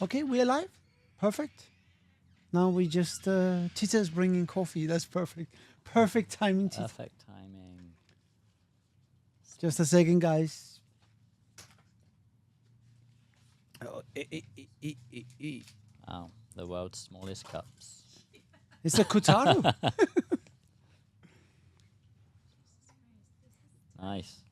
Okay, we are live. Perfect. Now we just Tita's bringing coffee. That's perfect. Perfect timing, Tita. Perfect timing. Just a second, guys. Wow, the world's smallest cups. It's a Kutaru. Nice.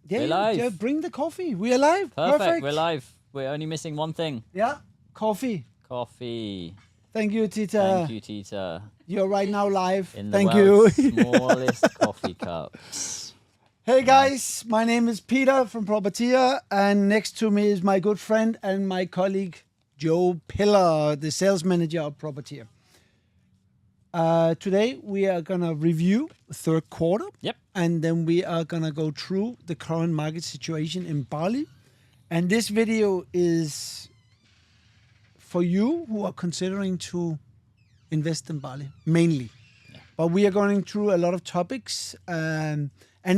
Yeah, We're live. yeah, bring the coffee. We are live. Perfect. We're live. We're only missing one thing. Yeah, coffee. Coffee. Thank you, Tita. Thank you, Tita. You're right now live. In the Thank world's you. smallest coffee cups. Hey guys, my name is Peter from Propertia, and next to me is my good friend and my colleague Joe Pillar, the sales manager of Propertia. Today we are gonna review third quarter. Yep. And then we are gonna go through the current market situation in Bali. And this video is for you who are considering to invest in Bali, mainly. Yeah. But we are going through a lot of topics. And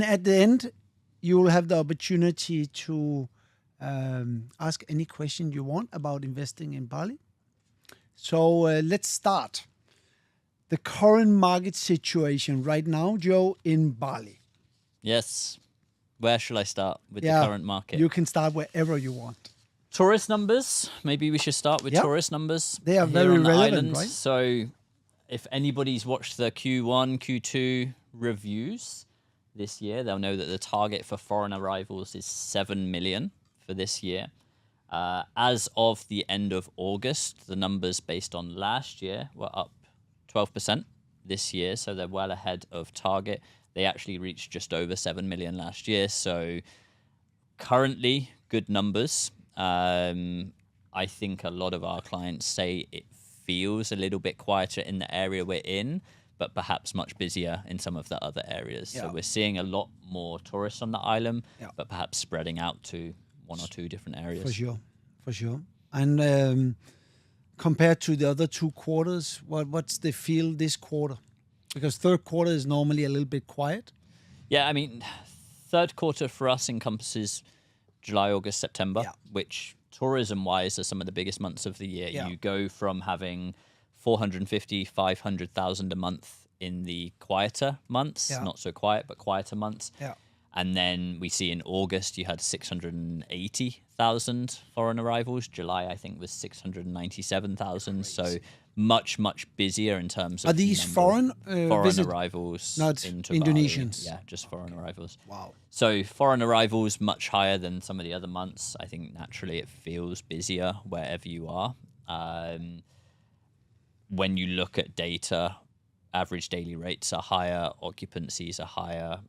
at the end, you will have the opportunity to ask any question you want about investing in Bali. So let's start. The current market situation right now, Joe, in Bali. Yes. Where shall I start with the current market? You can start wherever you want. Tourist numbers. Maybe we should start with Yep. tourist numbers. They are here very on the relevant, island. right? So if anybody's watched the Q1, Q2 reviews this year, they'll know that the target for foreign arrivals is 7 million for this year. As of the end of August, the numbers based on last year were up 12% this year, so they're well ahead of target. They actually reached just over 7 million last year, so currently good numbers. I think a lot of our clients say it feels a little bit quieter in the area we're in, but perhaps much busier in some of the other areas. Yeah. So we're seeing a lot more tourists on the island, Yeah. but perhaps spreading out to one or two different areas. For sure. And compared to the other 2 quarters, what's the feel this quarter? Because third quarter is normally a little bit quiet. Yeah, I mean, third quarter for us encompasses July, August, September, Yeah. which tourism-wise are some of the biggest months of the year. Yeah. You go from having 450, 500,000 a month in the quieter months, Yeah. not so quiet, but quieter months. Yeah. And then we see in August you had 680,000 foreign arrivals. July, I think, was 697,000. So much, much busier in terms of Are these foreign arrivals not into Indonesians? Bali. Yeah, just foreign arrivals. Wow. So foreign arrivals much higher than some of the other months. I think naturally it feels busier wherever you are. When you look at data, average daily rates are higher, occupancies are higher,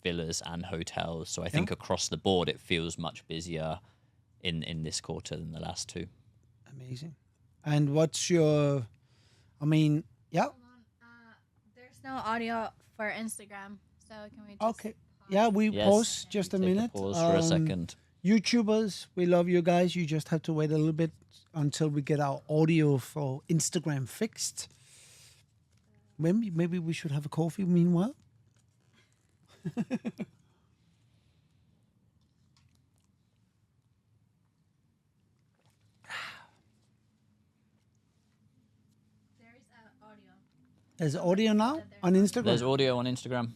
villas and hotels. So I think across the board it feels much busier in this quarter than the last 2. Amazing. And what's your, yeah. Hold on. There's no audio for Instagram, so can we just Okay. pause? Yeah, we Yes. pause just a Take minute. pause for a second. YouTubers, we love you guys. You just have to wait a little bit until we get our audio for Instagram fixed. Maybe we should have a coffee meanwhile. There is audio. There's audio now on Instagram. There's audio on Instagram.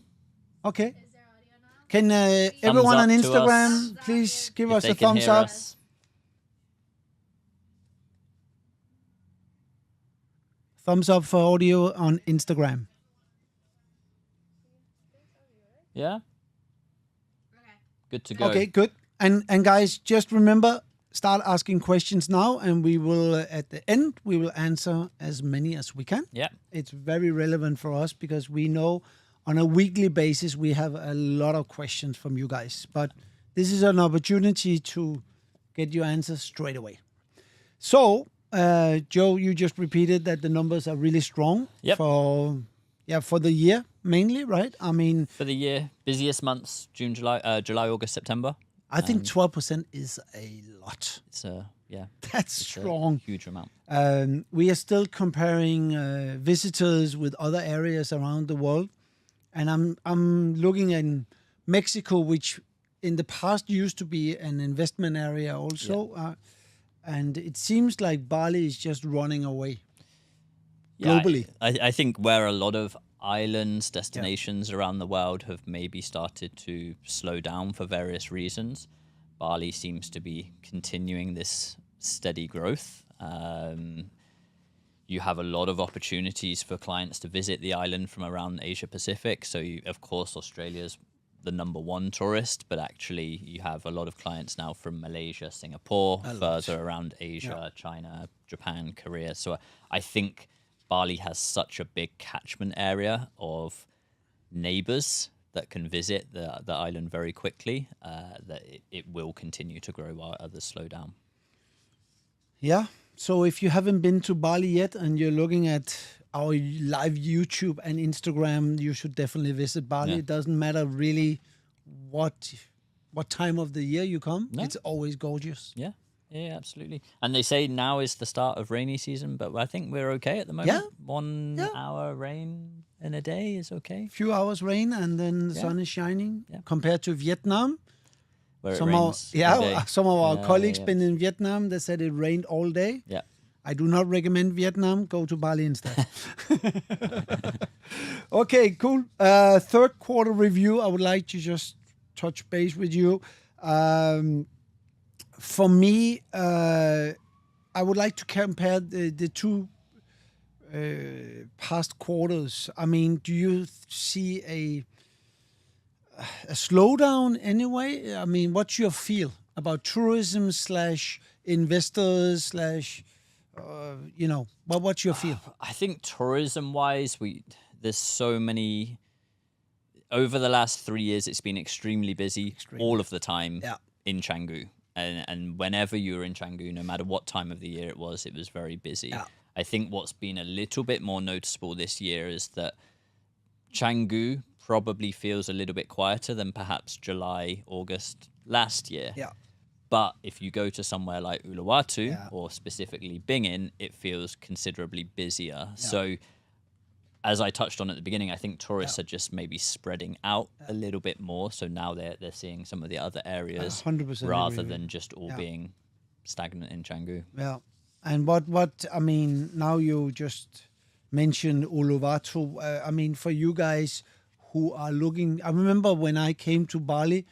Okay. Is there audio now? Can everyone up on to Instagram us. please give If us they a can thumbs hear up? us. Thumbs up for audio on Instagram. Yeah? Okay. Good to go. Okay, good. And guys, just remember, start asking questions now, and we will at the end we will answer as many as we can. Yeah. It's very relevant for us because we know on a weekly basis we have a lot of questions from you guys. But this is an opportunity to get your answers straight away. So, Joe, you just repeated that the numbers are really strong Yep. for the year mainly, right? I mean, For the year, busiest months, July, August, September. I think 12% is a lot. It's yeah, That's it's strong. a huge amount. We are still comparing visitors with other areas around the world. and I'm looking in Mexico, which in the past used to be an investment area also, and it seems like Bali is just running away globally. I think where a lot of islands, destinations around the world have maybe started to slow down for various reasons, Bali seems to be continuing this steady growth. You have a lot of opportunities for clients to visit the island from around Asia Pacific. So, of course, Australia's the number one tourist, but actually you have a lot of clients now from Malaysia, Singapore, further around Asia, China, Japan, Korea. So I think Bali has such a big catchment area of neighbors that can visit the island very quickly that it will continue to grow while others slow down. Yeah. So if you haven't been to Bali yet and you're looking at our live YouTube and Instagram, you should definitely visit Bali. Yeah. It doesn't matter really what time of the year you come. No. It's always gorgeous. Yeah, absolutely. And they say now is the start of rainy season, but I think we're okay at the moment. Yeah. 1 hour rain in a day is okay. Few hours rain and then the sun is shining. Yeah. Compared to Vietnam, Where it some rains all day. of our colleagues yeah. been in Vietnam. They said it rained all day. Yeah. I do not recommend Vietnam. Go to Bali instead. Okay, cool. Third quarter review. I would like to just touch base with you. For me, I would like to compare the two past quarters. I mean, do you see a slowdown anyway? I mean, what's your feel about tourism / investors / what's your feel? I think tourism-wise, there's so many. Over the last 3 years, it's been extremely busy all of the time in Canggu. And whenever you were in Canggu, no matter what time of the year it was very busy. Yeah. I think what's been a little bit more noticeable this year is that Canggu probably feels a little bit quieter than perhaps July, August last year. Yeah. But if you go to somewhere like Uluwatu or specifically Bingin, it feels considerably busier. So as I touched on at the beginning, I think tourists are just maybe spreading out a little bit more. So now they're seeing some of the other areas 100% rather agree. than just all being stagnant in Canggu. Yeah. And what I mean, now you just mentioned Uluwatu. I mean, for you guys who are looking, I remember when I came to Bali,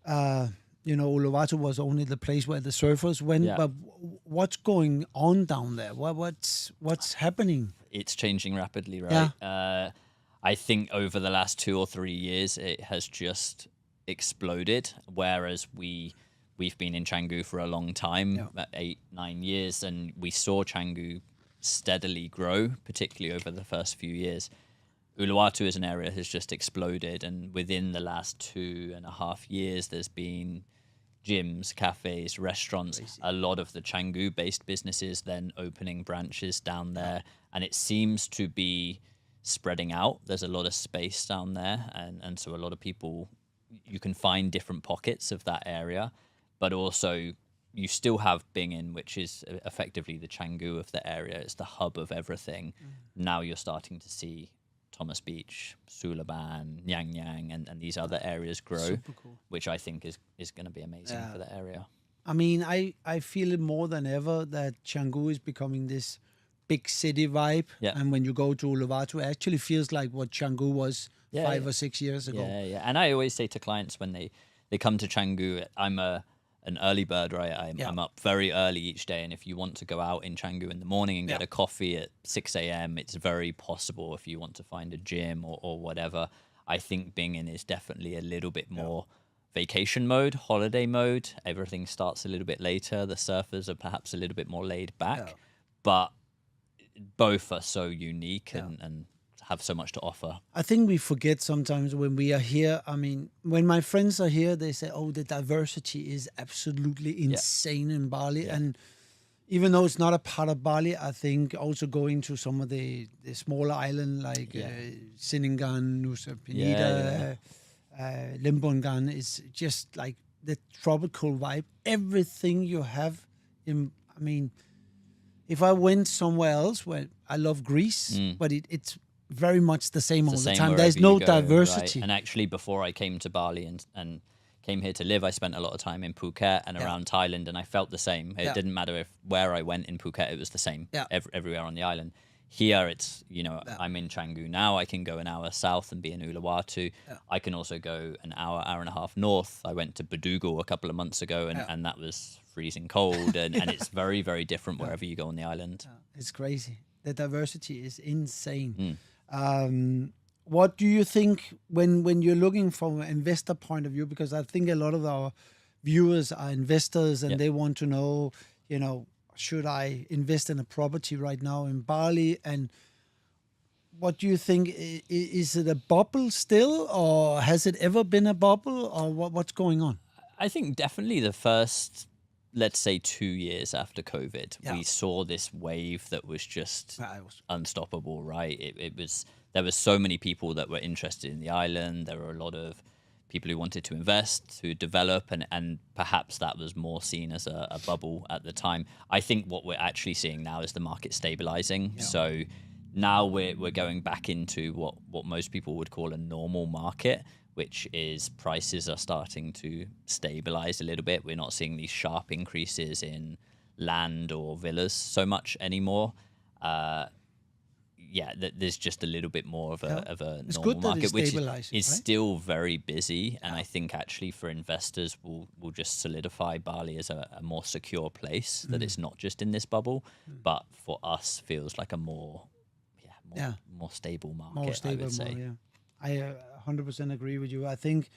Uluwatu was only the place where the surfers went. Yeah. But what's going on down there? What's happening? It's changing rapidly, right? Yeah. I think over the last 2 or 3 years, it has just exploded. Whereas we've been in Canggu for a long time, 8-9 years, and we saw Canggu steadily grow, particularly over the first few years. Uluwatu as an area has just exploded, and within the last 2.5 years, there's been gyms, cafes, restaurants, a lot of the Canggu-based businesses then opening branches down there, and it seems to be spreading out. There's a lot of space down there, and so a lot of people, you can find different pockets of that area, but also you still have Bingin, which is effectively the Canggu of the area. It's the hub of everything. Now you're starting to see Thomas Beach, Sulaban, Nyang Nyang, and these other areas grow, Super cool. which I think is going to be amazing for the area. I mean, I feel it more than ever that Canggu is becoming this big city vibe. Yeah. And when you go to Uluwatu, it actually feels like what Canggu was 5 or 6 years ago. Yeah. And I always say to clients when they come to Canggu, I'm an early bird, right? I'm up very early each day, and if you want to go out in Canggu in the morning and get a coffee at 6 a.m., it's very possible. If you want to find a gym or whatever, I think Bingin is definitely a little bit more vacation mode, holiday mode. Everything starts a little bit later. The surfers are perhaps a little bit more laid back, but both are so unique and have so much to offer. I think we forget sometimes when we are here. I mean, when my friends are here, they say, oh, the diversity is absolutely insane in Bali. Yeah. And even though it's not a part of Bali, I think also going to some of the smaller islands like Siningan, Nusa Penida, Limbongan is just like the tropical vibe. Everything you have I mean, if I went somewhere else, where I love Greece, but it's very much the same all the same time. wherever There's you no go, diversity. right? And actually, before I came to Bali and came here to live, I spent a lot of time in Phuket and around Thailand, and I felt the same. It didn't matter where I went in Phuket; it was the same everywhere on the island. Here, it's I'm in Canggu now. I can go an hour south and be in Uluwatu. I can also go an hour and a half north. I went to Badugal a couple of months ago, and that was freezing cold, and it's very, very different wherever you go on the island. It's crazy. The diversity is insane. What do you think when you're looking from an investor point of view? Because I think a lot of our viewers are investors and they want to know, should I invest in a property right now in Bali? And what do you think? Is it a bubble still, or has it ever been a bubble, or what's going on? I think definitely the first, let's say, 2 years after COVID, we saw this wave that was just unstoppable, right? There were so many people that were interested in the island. There were a lot of people who wanted to invest, to develop, and perhaps that was more seen as a bubble at the time. I think what we're actually seeing now is the market stabilizing. Yeah. So now we're going back into what most people would call a normal market, which is prices are starting to stabilize a little bit. We're not seeing these sharp increases in land or villas so much anymore. There's just a little bit more of a normal market, which is still very busy. And I think actually for investors will just solidify Bali as a more secure place, that it's not just in this bubble, but for us feels like a more stable market, more stable, I would say. I 100% agree with you. I think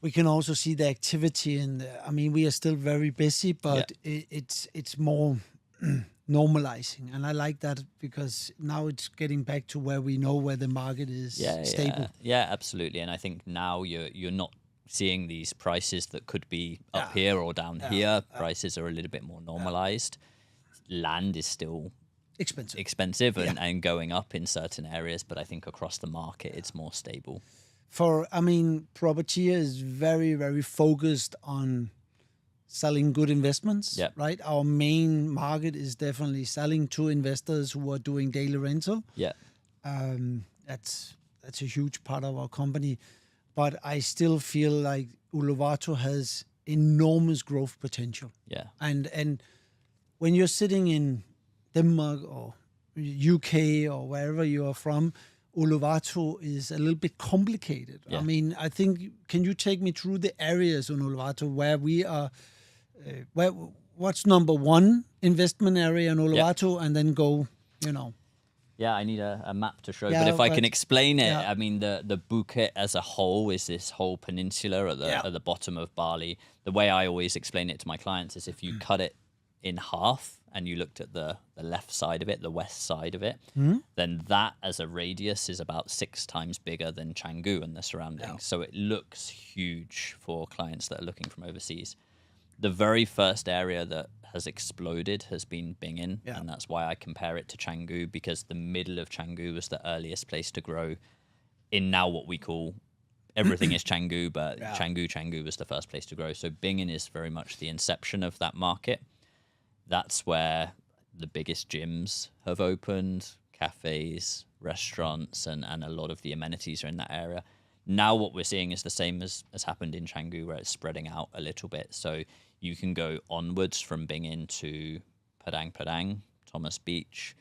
we can also see the activity we are still very busy, but it's more normalizing, and I like that because now it's getting back to where we know where the market is stable. Yeah, absolutely. And I think now you're not seeing these prices that could be up here or down here. Prices are a little bit more normalized. Land is still expensive and going up in certain areas, but I think across the market it's more stable. Propertia is very, very focused on selling good investments, right? Our main market is definitely selling to investors who are doing daily rental. That's a huge part of our company, but I still feel like Uluwatu has enormous growth potential. And when you're sitting in Denmark or UK or wherever you are from, Uluwatu is a little bit complicated. I think, can you take me through the areas in Uluwatu where we are? What's number one investment area in Uluwatu, and then go, Yeah, I need a map to show, but if I can explain it, the Bukit as a whole is this whole peninsula at the bottom of Bali. The way I always explain it to my clients is if you cut it in half and you looked at the left side of it, the west side of it, then that as a radius is about 6 times bigger than Canggu and the surroundings. So it looks huge for clients that are looking from overseas. The very first area that has exploded has been Bingin, and that's why I compare it to Canggu, because the middle of Canggu was the earliest place to grow in now what we call everything is Canggu, but Canggu was the first place to grow. So Bingin is very much the inception of that market. That's where the biggest gyms have opened, cafes, restaurants, and a lot of the amenities are in that area. Now what we're seeing is the same as happened in Canggu, where it's spreading out a little bit. So you can go onwards from Bingin to Padang, Thomas Beach,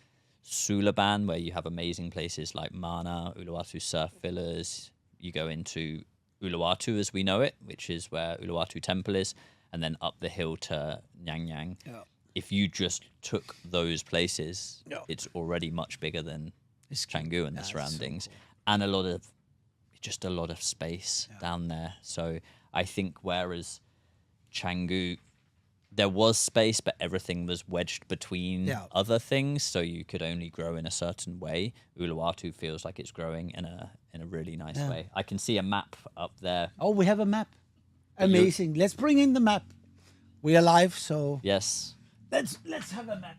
Sulaban, where you have amazing places like Mana, Uluwatu Surf Villas. You go into Uluwatu as we know it, which is where Uluwatu Temple is, and then up the hill to Nyang Nyang. If you just took those places, it's already much bigger than Canggu and the surroundings. So cool. And a lot of space down there. So I think whereas Canggu, there was space, but everything was wedged between other things, so you could only grow in a certain way. Uluwatu feels like it's growing in a really nice way. I can see a map up there. Oh, we have a map. Amazing. Let's bring in the map. We are live, so yes. Let's have a map.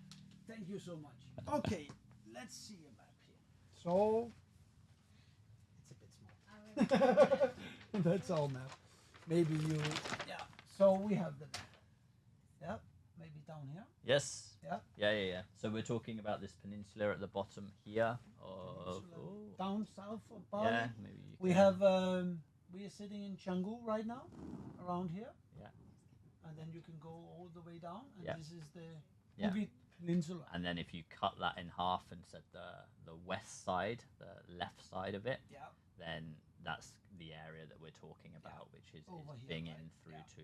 Thank you so much. Okay, let's see a map here. So it's a bit small. That's our map. Maybe you. So we have the map. Maybe down here. Yes. Yeah. So we're talking about this peninsula at the bottom here. Down south of Bali. Yeah, maybe you We can- have we are sitting in Canggu right now, around here. Yeah. And then you can go all the way down, and Yeah. this is the Yeah. Bukit Peninsula. And then if you cut that in half and said the west side, the left side of it, Yeah. then that's the area that we're talking about, which is Over here, Bing right? in through to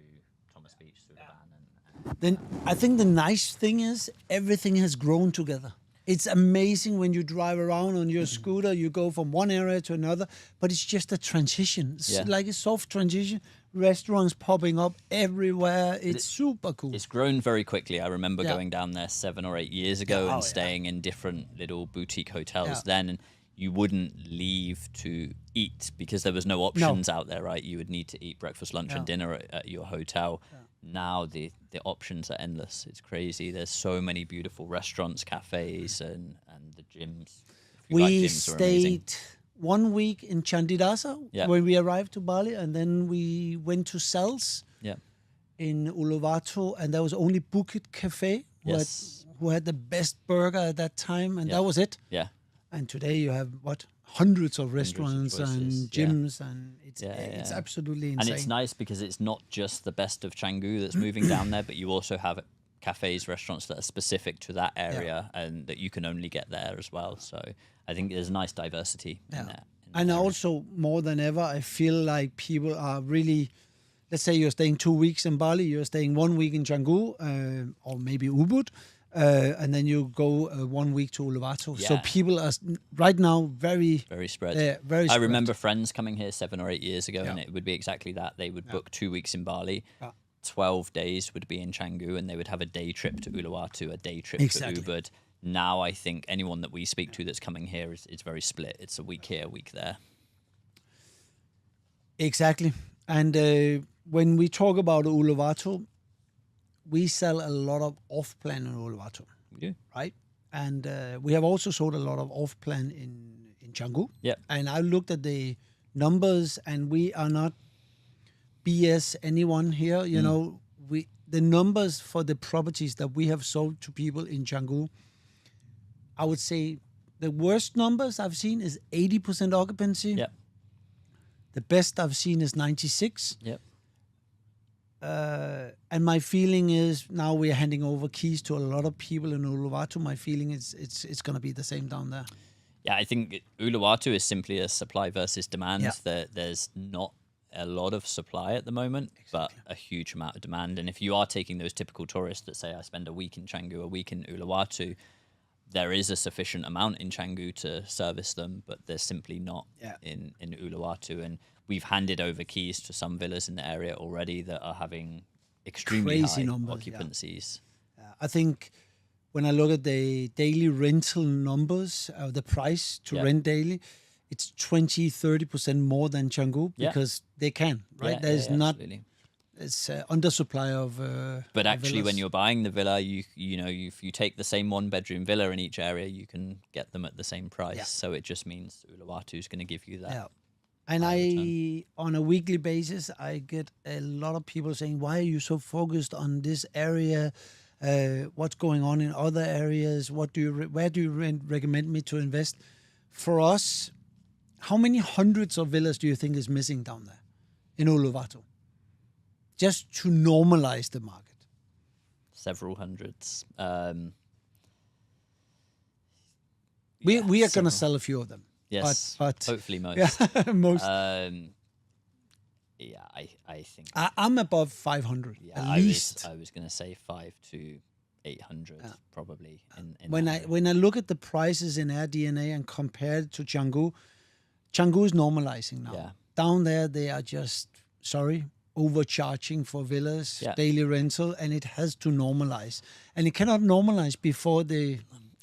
Thomas Beach, Sullivan, and Then I think the nice thing is everything has grown together. It's amazing when you drive around on your scooter, you go from one area to another, but it's just a transition. It's Yeah. like a soft transition. Restaurants popping up everywhere. It's super cool. it's grown very quickly. I remember Yeah. going down there 7 or 8 years ago Oh, and yeah. staying in different little boutique hotels Yeah. then, and you wouldn't leave to eat because there was no options out there, right? You would need to eat breakfast, lunch, and Yeah. dinner at your hotel. Now the options are endless. It's crazy. There's so many beautiful restaurants, cafes, and the gyms. If you like We gyms, they're amazing. stayed 1 week in Chandidasa Yeah. when we arrived to Bali, and then we went to Cells Yeah. in Uluwatu, and there was only Bukit Cafe Yes. who had the best burger at that time, and Yeah. that was it. Yeah. And today you have hundreds of restaurants choices, and yeah. gyms, and it's Yeah. absolutely And insane. it's nice because it's not just the best of Canggu that's moving down there, but you also have cafes, restaurants that are specific to that area and that you can only get there as well. So I think there's a nice diversity in that. And area. also, more than ever, I feel like people are really. Let's say you're staying 2 weeks in Bali, you're staying 1 week in Canggu, or maybe Ubud, and then you go 1 week to Uluwatu. So Yeah. people are right now very very spread. very I spread. remember friends coming here 7 or 8 years ago, and Yeah. it would be exactly that. They would book 2 weeks in Bali. Yeah. 12 days would be in Canggu, and they would have a day trip to Uluwatu, a day trip Exactly. to Ubud. Now I think anyone that we speak to that's coming here is very split. It's a week here, a week there. Exactly. And when we talk about Uluwatu, we sell a lot of off-plan in Uluwatu, We do. right? And we have also sold a lot of off-plan in Canggu. Yeah. And I looked at the numbers, and we are not BS anyone here. You know, the numbers for the properties that we have sold to people in Canggu, I would say the worst numbers I've seen is 80% occupancy. Yeah. The best I've seen is 96. Yep. And my feeling is now we are handing over keys to a lot of people in Uluwatu. My feeling is it's going to be the same down there. Yeah, I think Uluwatu is simply a supply versus demand. Yeah. There's not a lot of supply at the moment, but a huge amount of demand. And if you are taking those typical tourists that say, I spend a week in Canggu, a week in Uluwatu, there is a sufficient amount in Canggu to service them, but there's simply not in Uluwatu. And we've handed over keys to some villas in the area already that are having extremely Crazy high numbers, occupancies. I think when I look at the daily rental numbers, the price to rent daily, it's 20-30% more than Canggu because they can, right? Yeah, There's not, absolutely. it's undersupply of. But actually, when villas. you're buying the villa, you know, if you take the same 1-bedroom villa in each area, you can get them at the same price. Yeah. So it just means Uluwatu is going to give you that. Yeah. And on a weekly basis, I get a lot of people saying, why are you so focused on this area? What's going on in other areas? Where do you recommend me to invest? For us, how many hundreds of villas do you think is missing down there in Uluwatu? Just to normalize the market. Several hundreds. We are going to several. sell a few of them. Yes, but hopefully most. yeah, most. Yeah, I think. I'm above 500 Yeah, at least. I was going to say 500 to 800 probably. In when I look at the prices in Air DNA and compare it to Canggu is normalizing now. Yeah. Down there, they are just overcharging for villas, daily rental, and it has to normalize. And it cannot normalize before the.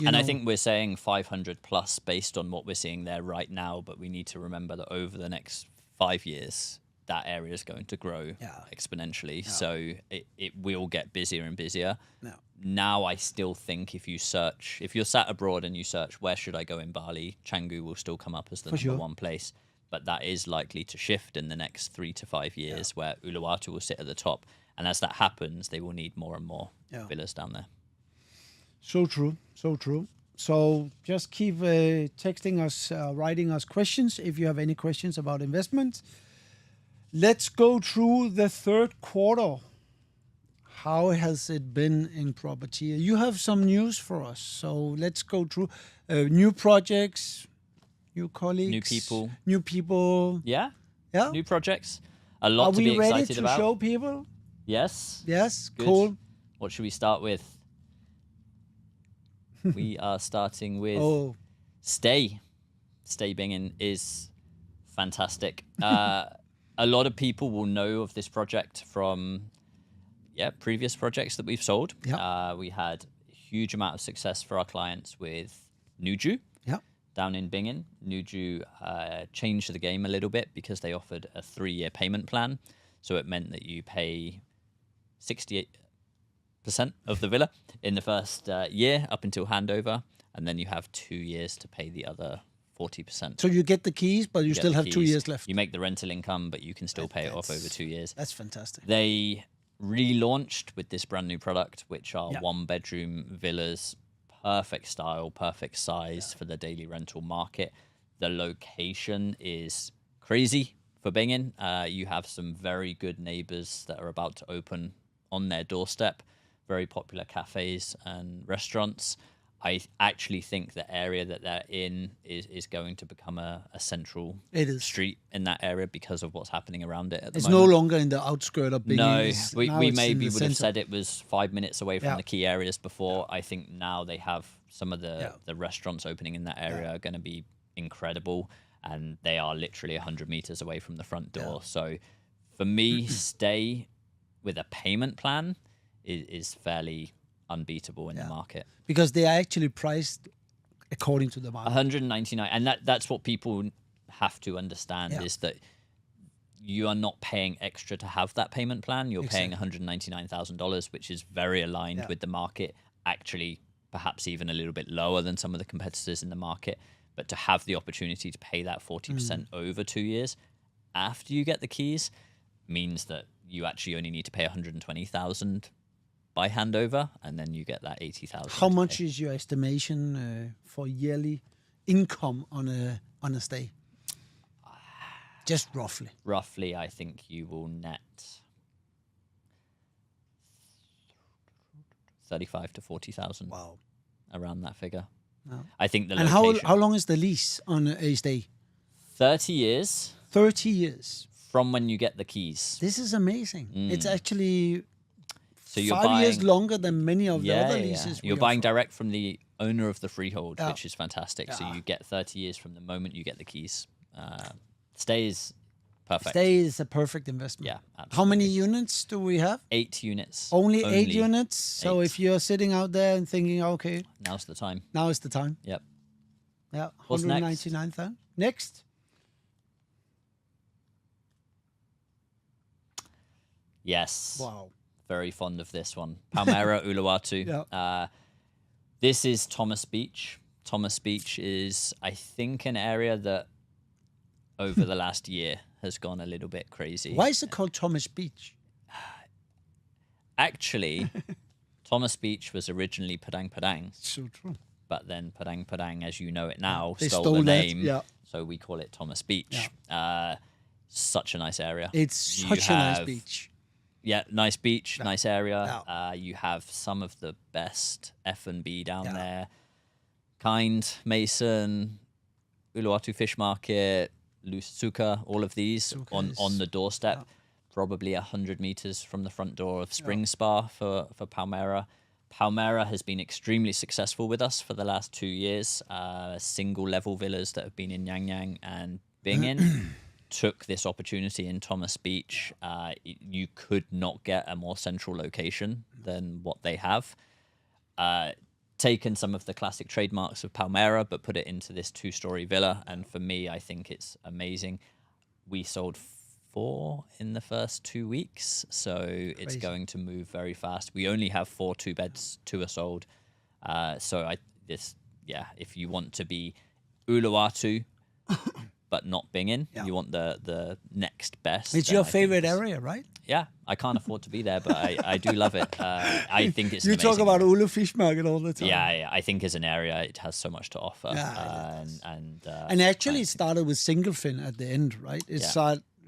I think we're saying 500 plus based on what we're seeing there right now, but we need to remember that over the next 5 years, that area is going to grow exponentially. Yeah. So it will get busier and busier. Yeah. Now I still think if you're sat abroad and you search, where should I go in Bali? Canggu will still come up as the number one place. But that is likely to shift in the next 3 to 5 years where Uluwatu will sit at the top. And as that happens, they will need more and more villas down there. So true. So true. So just keep texting us, writing us questions if you have any questions about investment. Let's go through the third quarter. How has it been in Propertia? You have some news for us. So let's go through new projects, new colleagues, new people. Yeah. Yeah. New projects. A Are lot to we be ready excited to about. show people? Yes. Yes. Good. Cool. What should we start with? We are starting with Stay. Stay Bingen is fantastic. A lot of people will know of this project from previous projects that we've sold. Yeah. We had a huge amount of success for our clients with Nuju down in Bingen. Nuju changed the game a little bit because they offered a 3-year payment plan. So it meant that you pay 68% of the villa in the first year up until handover, and then you have 2 years to pay the other 40%. So you get the keys, but you still have 2 years left. You make the rental income, but you can still pay it off over 2 years. That's fantastic. They relaunched with this brand new product, which are 1-bedroom villas, perfect style, perfect size for the daily rental market. The location is crazy for Bingen. You have some very good neighbors that are about to open on their doorstep, very popular cafes and restaurants. I actually think the area that they're in is going to become a central street in that area because of what's happening around it at the moment. It's no longer in the outskirts of Bingen. No, we maybe would have said it was 5 minutes away from the key areas before. I think now they have some of the restaurants opening in that area are going to be incredible, and they are literally 100 meters away from the front door. So for me, Stay with a payment plan is fairly unbeatable in the market. Because they are actually priced according to the market. 199, and that's what people have to understand is that you are not paying extra to have that payment plan. You're paying $199,000, which is very aligned with the market, actually perhaps even a little bit lower than some of the competitors in the market. But to have the opportunity to pay that 40% over 2 years after you get the keys means that you actually only need to pay $120,000 by handover, and then you get that $80,000. How much is your estimation for yearly income on a stay? Just roughly. Roughly, I think you will net 35 to 40,000. Wow, around that figure. Wow. I think the and location. how long is the lease on a stay? 30 years. 30 years from when you get the keys. This is amazing. It's actually. So you're 5 years longer than many of the other leases. You're buying direct from the owner of the freehold, which is fantastic. Yeah. So you get 30 years from the moment you get the keys. Stay is perfect. Stay is a perfect investment. Yeah, absolutely. How many units do we have? 8 units. Only 8 units? So 8. if you're sitting out there and thinking, okay. Now's the time. Now is the time. Yep. Yeah, What's next? 199,000. Next. Yes. Wow. Very fond of this one. Palmyra, Uluwatu. Yeah. This is Thomas Beach. Thomas Beach is, I think, an area that over the last year has gone a little bit crazy. Why is it called Thomas Beach? Actually, Thomas Beach was originally Padang Padang. So true. But then Padang Padang, as you know it now, They stole the name. Yeah. So we call it Thomas Beach. Such a nice area. It's such a nice beach. Yeah, nice beach, nice area. You have some of the best F&B down there. Kind, Mason, Uluwatu Fish Market, Lusuka, all of these on the doorstep. Probably 100 meters from the front door of Spring Spa for Palmyra. Palmyra has been extremely successful with us for the last 2 years. Single level villas that have been in Yang Yang and Bingen. Took this opportunity in Thomas Beach. You could not get a more central location than what they have. Taken some of the classic trademarks of Palmyra, but put it into this 2-story villa. And for me, I think it's amazing. We sold 4 in the first 2 weeks, so it's going to move very fast. We only have 4 2-beds, 2 are sold. If you want to be Uluwatu, but not Bingen. You want the next best. It's your favorite area, right? Yeah, I can't afford to be there, but I do love it. I think it's an You talk amazing about area. Ulu Fish Market all the time. Yeah, I think as an area, it has so much to offer. Yeah, And actually, it started with single fin at the end, right?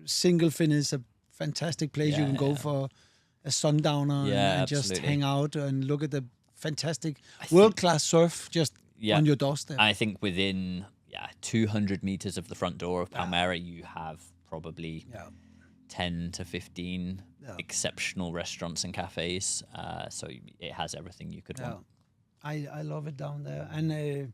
Single fin is a fantastic place you can go for a sundowner and just absolutely. hang out and look at the fantastic world-class surf just on your doorstep. I think within 200 meters of the front door of Palmera, you have probably 10 to 15 exceptional restaurants and cafes. So it has everything you could want. I love it down there. And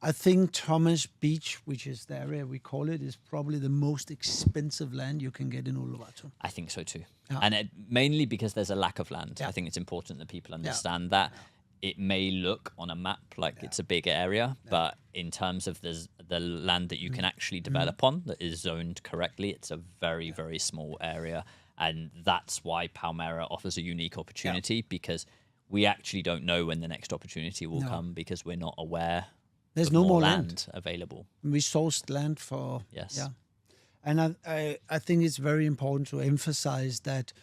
I think Thomas Beach, which is the area we call it, is probably the most expensive land you can get in Uluwatu. I think so too. Yeah. And mainly because there's a lack of land. I think it's important that people understand that. It may look on a map like it's a big area, but in terms of the land that you can actually develop on that is zoned correctly, it's a very, very small area. And that's why Palmera offers a unique opportunity because we actually don't know when the next opportunity will come because we're not aware there's no more land available. We sourced land for... Yes. Yeah. And I think it's very important to emphasize that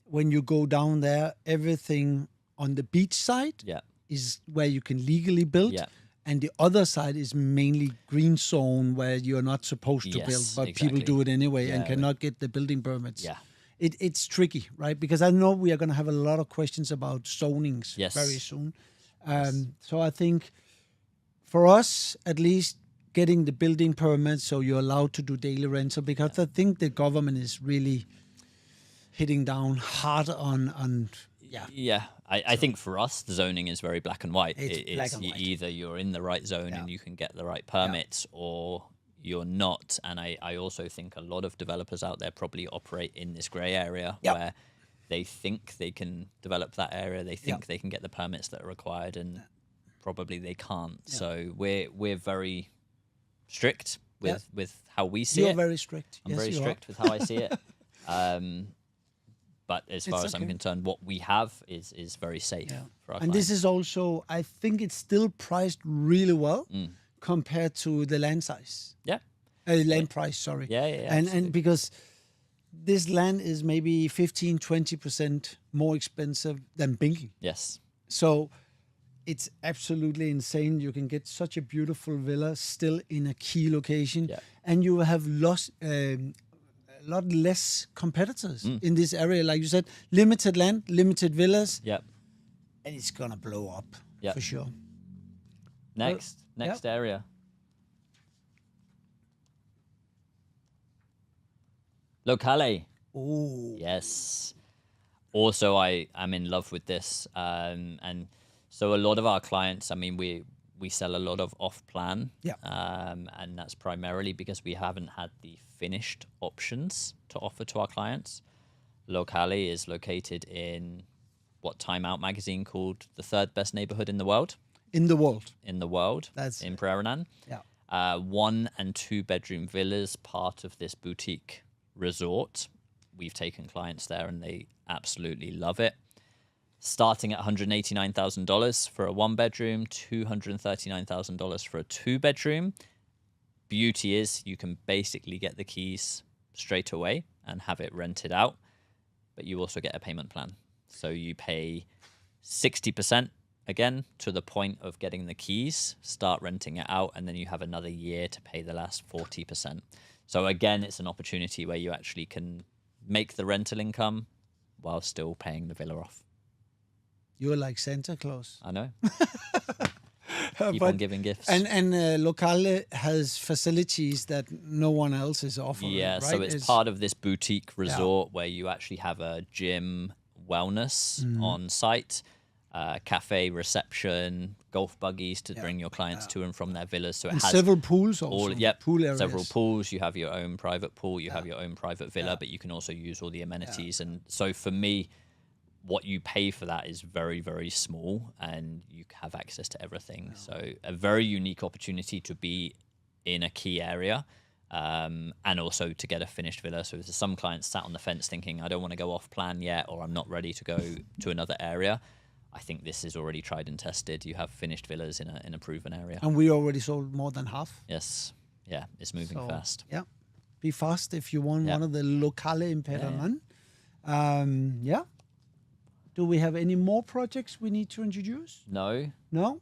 when you go down there, everything on the beach side is where you can legally build. Yeah. And the other side is mainly green zone where you're not supposed to build, but people do it anyway and cannot get the building permits. Yeah. It's tricky, right? Because I know we are going to have a lot of questions about zonings very soon. So I think for us, at least, getting the building permits so you're allowed to do daily rental, because I think the government is really hitting down hard on I think for us, the zoning is very black and white. It's black and white. Either you're in the right zone and you can get the right permits or you're not. And I also think a lot of developers out there probably operate in this grey area where they think they can develop that area. They think they can get the permits that are required and probably they can't. Yeah. So we're very strict with how we see it. You're very strict. I'm very strict with how I see it. But as far as I'm concerned, what we have is very safe for our clients. This is also, I think it's still priced really well compared to the land size. Yeah. Land price, sorry. Yeah. And because this land is maybe 15, 20% more expensive than Binking. Yes. So it's absolutely insane. You can get such a beautiful villa still in a key location. Yeah. And you have lost... a lot less competitors in this area. Like you said, limited land, limited villas. Yep. And it's going to blow up for sure. Next area. Locale. Oh. Yes. Also, I am in love with this. And so a lot of our clients, I mean, we sell a lot of off-plan, and that's primarily because we haven't had the finished options to offer to our clients. Locale is located in what Time Out magazine called the third best neighborhood in the world. In the world. That's in Prairinan. Yeah. 1 and 2 bedroom villas, part of this boutique resort. We've taken clients there and they absolutely love it. Starting at $189,000 for a 1 bedroom, $239,000 for a 2 bedroom. Beauty is you can basically get the keys straight away and have it rented out, but you also get a payment plan. So you pay 60% again to the point of getting the keys, start renting it out, and then you have another year to pay the last 40%. So again, it's an opportunity where you actually can make the rental income while still paying the villa off. You're like Santa Claus. I know. Keep on giving gifts. And Locale has facilities that no one else is offering. Yeah, right? So it's part of this boutique resort where you actually have a gym, wellness on site, cafe, reception, golf buggies to bring your clients to and from their villas. So it has several pools also. Pool areas. Several pools. You have your own private pool. You have your own private villa, but you can also use all the amenities. And so for me, what you pay for that is very, very small and you have access to everything. So a very unique opportunity to be in a key area and also to get a finished villa. So there's some clients sat on the fence thinking, I don't want to go off plan yet, or I'm not ready to go to another area. I think this is already tried and tested. You have finished villas in a proven area. And we already sold more than half. Yes. Yeah, it's moving fast. Yeah. Be fast if you want one of the Locale in Prairinan. Yeah. Do we have any more projects we need to introduce? No, No?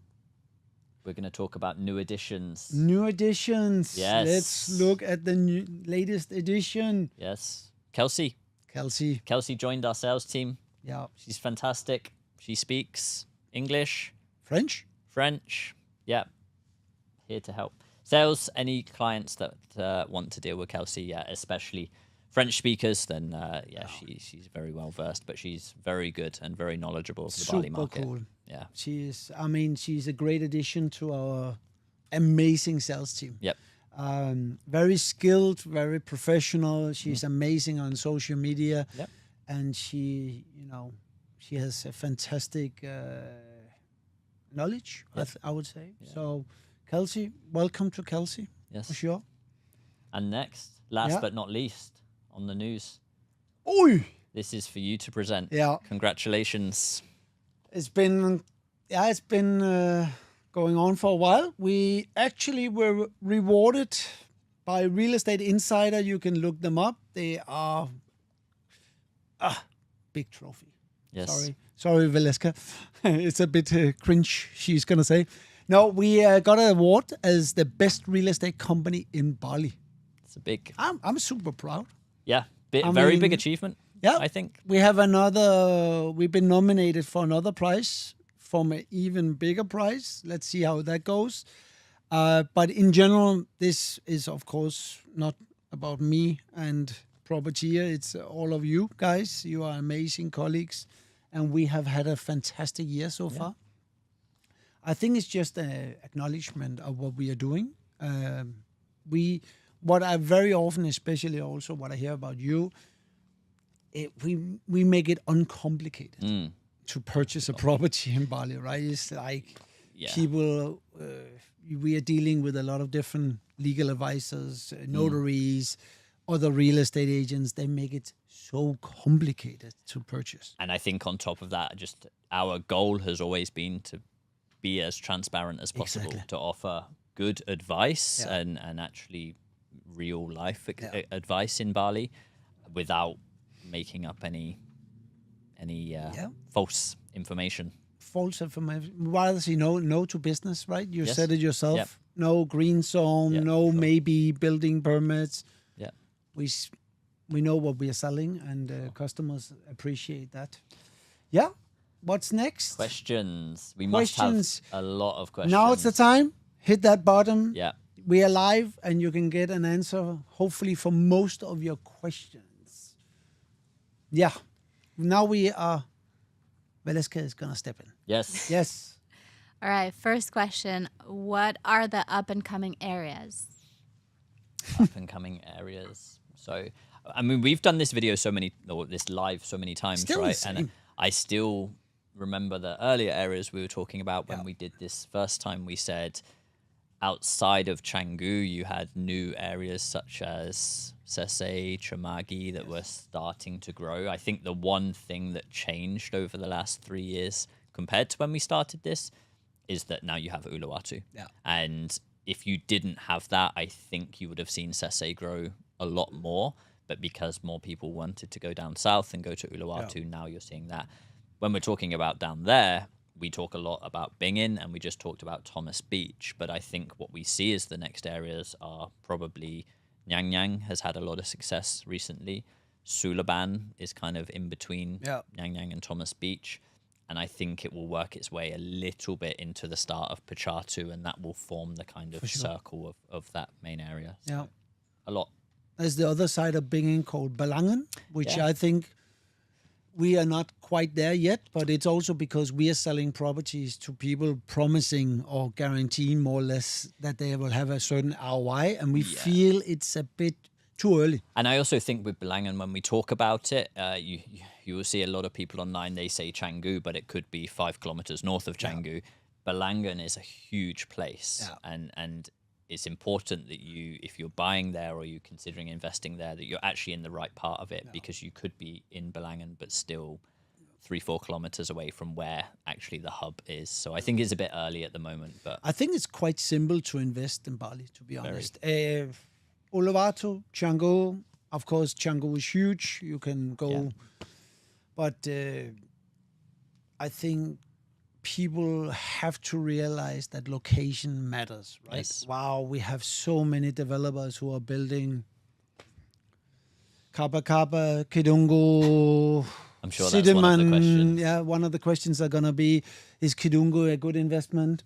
we're going to talk about new additions. New editions. Yes. Let's look at the latest edition. Yes. Kelsey. Kelsey. Kelsey joined our sales team. Yeah. She's fantastic. She speaks English, French? French. Yeah. Here to help. Sales, any clients that want to deal with Kelsey, yeah, especially French speakers, then she's very well versed, but she's very good and very knowledgeable of the Bali market. Cool. Yeah. She's a great addition to our amazing sales team. Yep. Very skilled, very professional. She's amazing on social media. Yep. And she has a fantastic knowledge, Yep. I would say. Yeah. So, Kelsey, welcome to Kelsey. Yes. For sure. And next, last but not least, on the news. Oi! This is for you to present. Yeah. Congratulations. It's been going on for a while. We actually were rewarded by Real Estate Insider. You can look them up. They are big trophy. Yes. Sorry, Valeska. It's a bit cringe, she's going to say. No, we got an award as the best real estate company in Bali. It's a big... I'm super proud. Yeah. I Very mean, big achievement. Yeah. I think. We've been nominated for another prize from an even bigger prize. Let's see how that goes. But in general, this is, of course, not about me and Propertia. It's all of you guys. You are amazing colleagues. And we have had a fantastic year so far. I think it's just an acknowledgement of what we are doing. What I very often, especially also what I hear about you, we make it uncomplicated to purchase a property in Bali, right? It's like people, we are dealing with a lot of different legal advisors, notaries, other real estate agents. They make it so complicated to purchase. And I think on top of that, just our goal has always been to be as transparent as possible, to offer good advice and actually real life advice in Bali without making up any false information. False information. Rather say no to business, right? You Yes. said it yourself. Yep. No green zone, maybe building permits. Yeah. We know what we are selling, and customers appreciate that. Yeah. What's next? Questions. We Questions. must have a lot of questions. Now it's the time. Hit that button. Yeah. We are live, and you can get an answer, hopefully, for most of your questions. Yeah. Now we are... Valeska is going to step in. Yes. Yes. All right. First question. What are the up and coming areas? Up and coming areas. So, I mean, we've done this video this live so many times, Still right? the same. And I still remember the earlier areas we were talking about when we did this first time. We said outside of Canggu, you had new areas such as Sese, Tramagi that were starting to grow. I think the one thing that changed over the last 3 years compared to when we started this is that now you have Uluwatu. Yeah. And if you didn't have that, I think you would have seen Sese grow a lot more. But because more people wanted to go down south and go to Uluwatu, now you're seeing that. When we're talking about down there, we talk a lot about Bingin, and we just talked about Thomas Beach. But I think what we see as the next areas are probably Nyang Nyang has had a lot of success recently. Sulaban is kind of in between Nyang Nyang and Thomas Beach. And I think it will work its way a little bit into the start of Pachatu, and that will form the kind of circle of that main area. So a lot. There's the other side of Bingin called Balangan, which I think we are not quite there yet, but it's also because we are selling properties to people promising or guaranteeing more or less that they will have a certain ROI, and we feel it's a bit too early. And I also think with Balangan, when we talk about it, you will see a lot of people online, they say Canggu, but it could be 5 kilometers north of Canggu. Balangan is a huge place, and it's important that if you're buying there or you're considering investing there, that you're actually in the right part of it, because you could be in Balangan but still 3-4 kilometers away from where actually the hub is. So I think it's a bit early at the moment, but I think it's quite simple to invest in Bali, to be honest. Uluwatu, Canggu, Of course, Canggu is huge. You can go, Yeah. but I think people have to realize that location matters, right? Yes. Wow, we have so many developers who are building Kapa Kapa, Kidungu, I'm sure that's one of the questions. Yeah, one of the questions are gonna be, is Kidungu a good investment?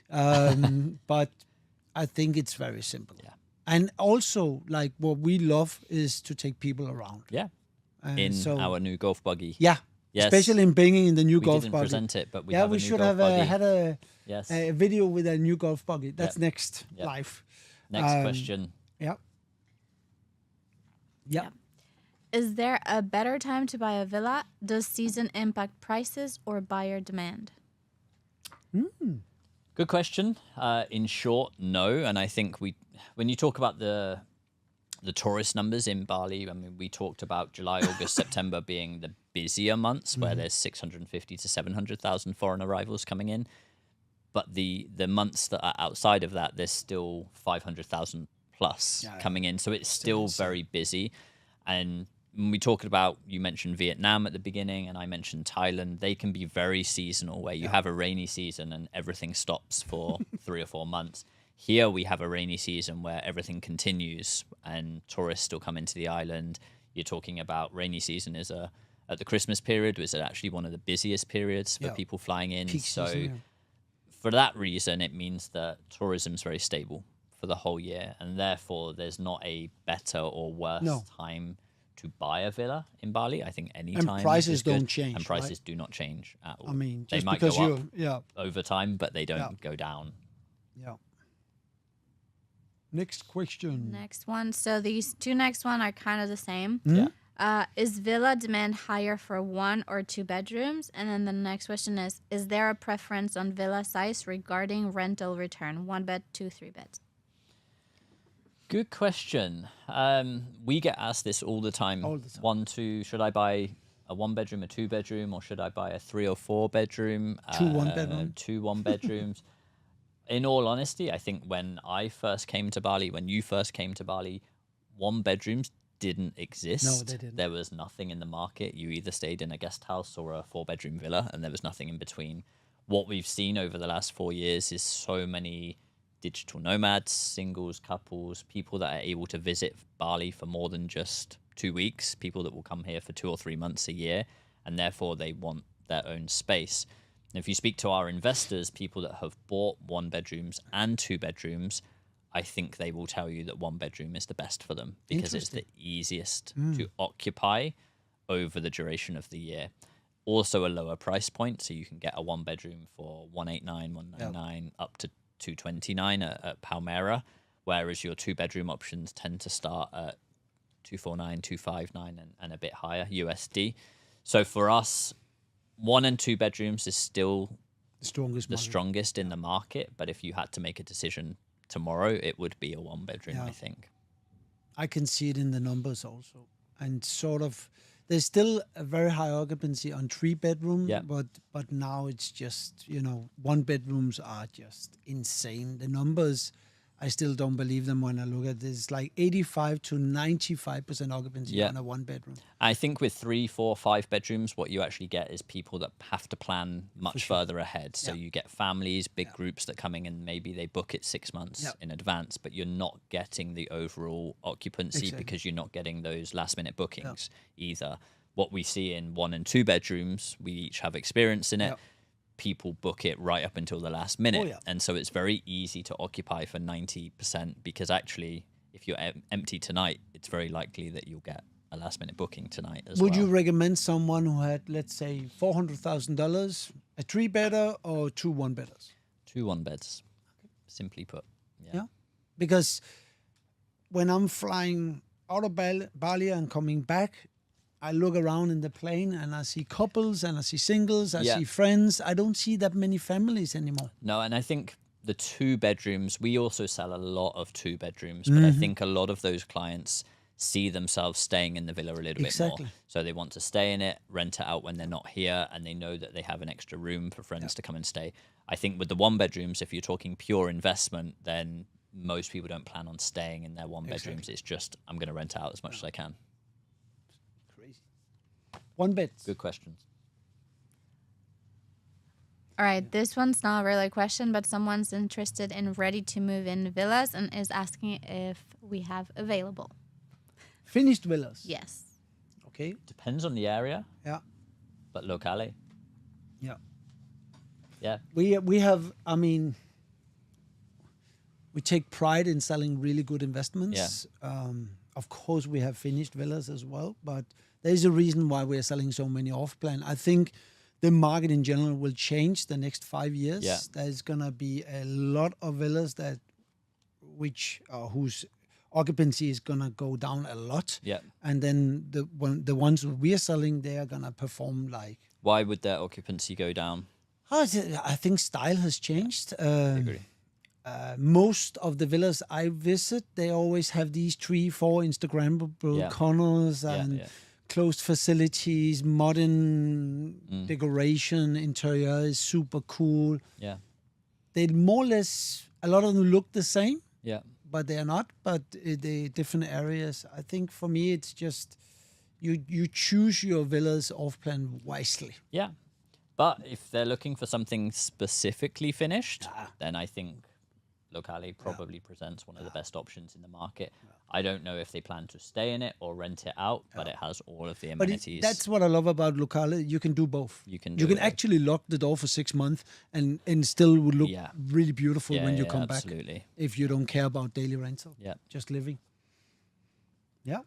But I think it's very simple. Yeah. And also, like, what we love is to take people around. Yeah. And In so, our new golf buggy. yeah, Yes. especially in bringing in the new We golf didn't buggy. present it, but we Yeah, have a we new should golf have buggy. had a Yes. video with a new golf buggy. That's Yep. next Yep. live. Next question. Yeah. Yeah. Yeah. Is there a better time to buy a villa? Does season impact prices or buyer demand? Good question. In short, no. And I think when you talk about the tourist numbers in Bali, I mean, we talked about July, August, September being the busier months where there's 650 to 700,000 foreign arrivals coming in. But the months that are outside of that, there's still 500,000 plus coming in. So it's still very busy. And when we talked about, you mentioned Vietnam at the beginning, and I mentioned Thailand, they can be very seasonal, where you have a rainy season and everything stops for 3 or 4 months. Here we have a rainy season where everything continues and tourists still come into the island. You're talking about rainy season is at the Christmas period, was actually one of the busiest periods for people flying in. Peak So season, for that reason, it means that tourism's very stable for the whole year, and therefore there's not a better or worse time to buy a villa in Bali. I think any And time prices is good, don't change, and prices do not change at all. I mean, they just might because go up you, over time, but they don't go down. Yeah. Next question. Next one. So these two next one are kind of the same. Yeah. Is villa demand higher for 1 or 2 bedrooms? And then the next question is there a preference on villa size regarding rental return? 1 bed, 2, 3 beds. Good question. We get asked this all the time. All the time. 1, 2, should I buy a 1 bedroom, a 2 bedroom, or should I buy a 3 or 4 bedroom? 2 1 bedroom. 2 1 bedrooms. In all honesty, I think when I first came to Bali, when you first came to Bali, 1 bedrooms didn't exist. No, they didn't. There was nothing in the market. You either stayed in a guest house or a 4-bedroom villa, and there was nothing in between. What we've seen over the last 4 years is so many digital nomads, singles, couples, people that are able to visit Bali for more than just 2 weeks, people that will come here for 2 or 3 months a year, and therefore they want their own space. And if you speak to our investors, people that have bought 1 bedrooms and 2 bedrooms, I think they will tell you that 1 bedroom is the best for them because it's the easiest to occupy over the duration of the year. Also a lower price point, so you can get a 1 bedroom for 189, 199, up to 229 at Palmyra, whereas your 2 bedroom options tend to start at 249, 259 and a bit higher USD. So for us, 1 and 2 bedrooms is still the strongest in the market, but if you had to make a decision tomorrow, it would be a 1 bedroom, I think. I can see it in the numbers also. And sort of, there's still a very high occupancy on 3 bedroom, but now it's just, 1 bedrooms are just insane. The numbers, I still don't believe them when I look at this. Like 85 to 95% occupancy on a 1 bedroom. I think with 3, 4, 5 bedrooms, what you actually get is people that have to plan much further ahead. So you get families, big groups that come in and maybe they book it 6 months in advance, but you're not getting the overall occupancy because you're not getting those last minute bookings either. What we see in 1 and 2 bedrooms, we each have experience in it. People book it right up until the last minute. And so it's very easy to occupy for 90% because actually, if you're empty tonight, it's very likely that you'll get a last minute booking tonight as well. Would you recommend someone who had, let's say, $400,000, a 3-bedder or 2 1-bedders? 2 1-beds, simply put. Yeah. Because when I'm flying out of Bali and coming back, I look around in the plane and I see couples and I see singles, I see friends. I don't see that many families anymore. No, and I think the 2 bedrooms, we also sell a lot of 2 bedrooms, but I think a lot of those clients see themselves staying in the villa a little bit more. So they want to stay in it, rent it out when they're not here, and they know that they have an extra room for friends to come and stay. I think with the 1 bedrooms, if you're talking pure investment, then most people don't plan on staying in their one bedrooms. It's just, I'm going to rent out as much as I can. Crazy. One bed. Good questions. All right, this one's not really a question, but someone's interested in ready-to-move-in villas and is asking if we have available. Finished villas. Yes. Okay. Depends on the area, Yeah. but locale. Yeah. Yeah. We have, I mean, we take pride in selling really good investments. Of course, we have finished villas as well, but there's a reason why we're selling so many off-plan. I think the market in general will change the next 5 years. Yeah. There's gonna be a lot of villas whose occupancy is gonna go down a lot. Yeah. And then the ones we are selling, they are gonna perform like. Why would their occupancy go down? I think style has changed. I agree. Most of the villas I visit, they always have these 3-4 Instagrammable corners and closed facilities, modern decoration, interior is super cool. Yeah. They more or less, a lot of them look the same, Yeah. but they are not. But the different areas, I think for me, it's just you choose your villas off-plan wisely. Yeah. But if they're looking for something specifically finished, then I think Locale probably presents one of the best options in the market. I don't know if they plan to stay in it or rent it out, but it has all of the amenities. That's what I love about Locale. You can do both. You can actually lock the door for 6 months and still would look really beautiful when you come back. Absolutely. If you don't care about daily rental. Yeah. Just living. Yeah.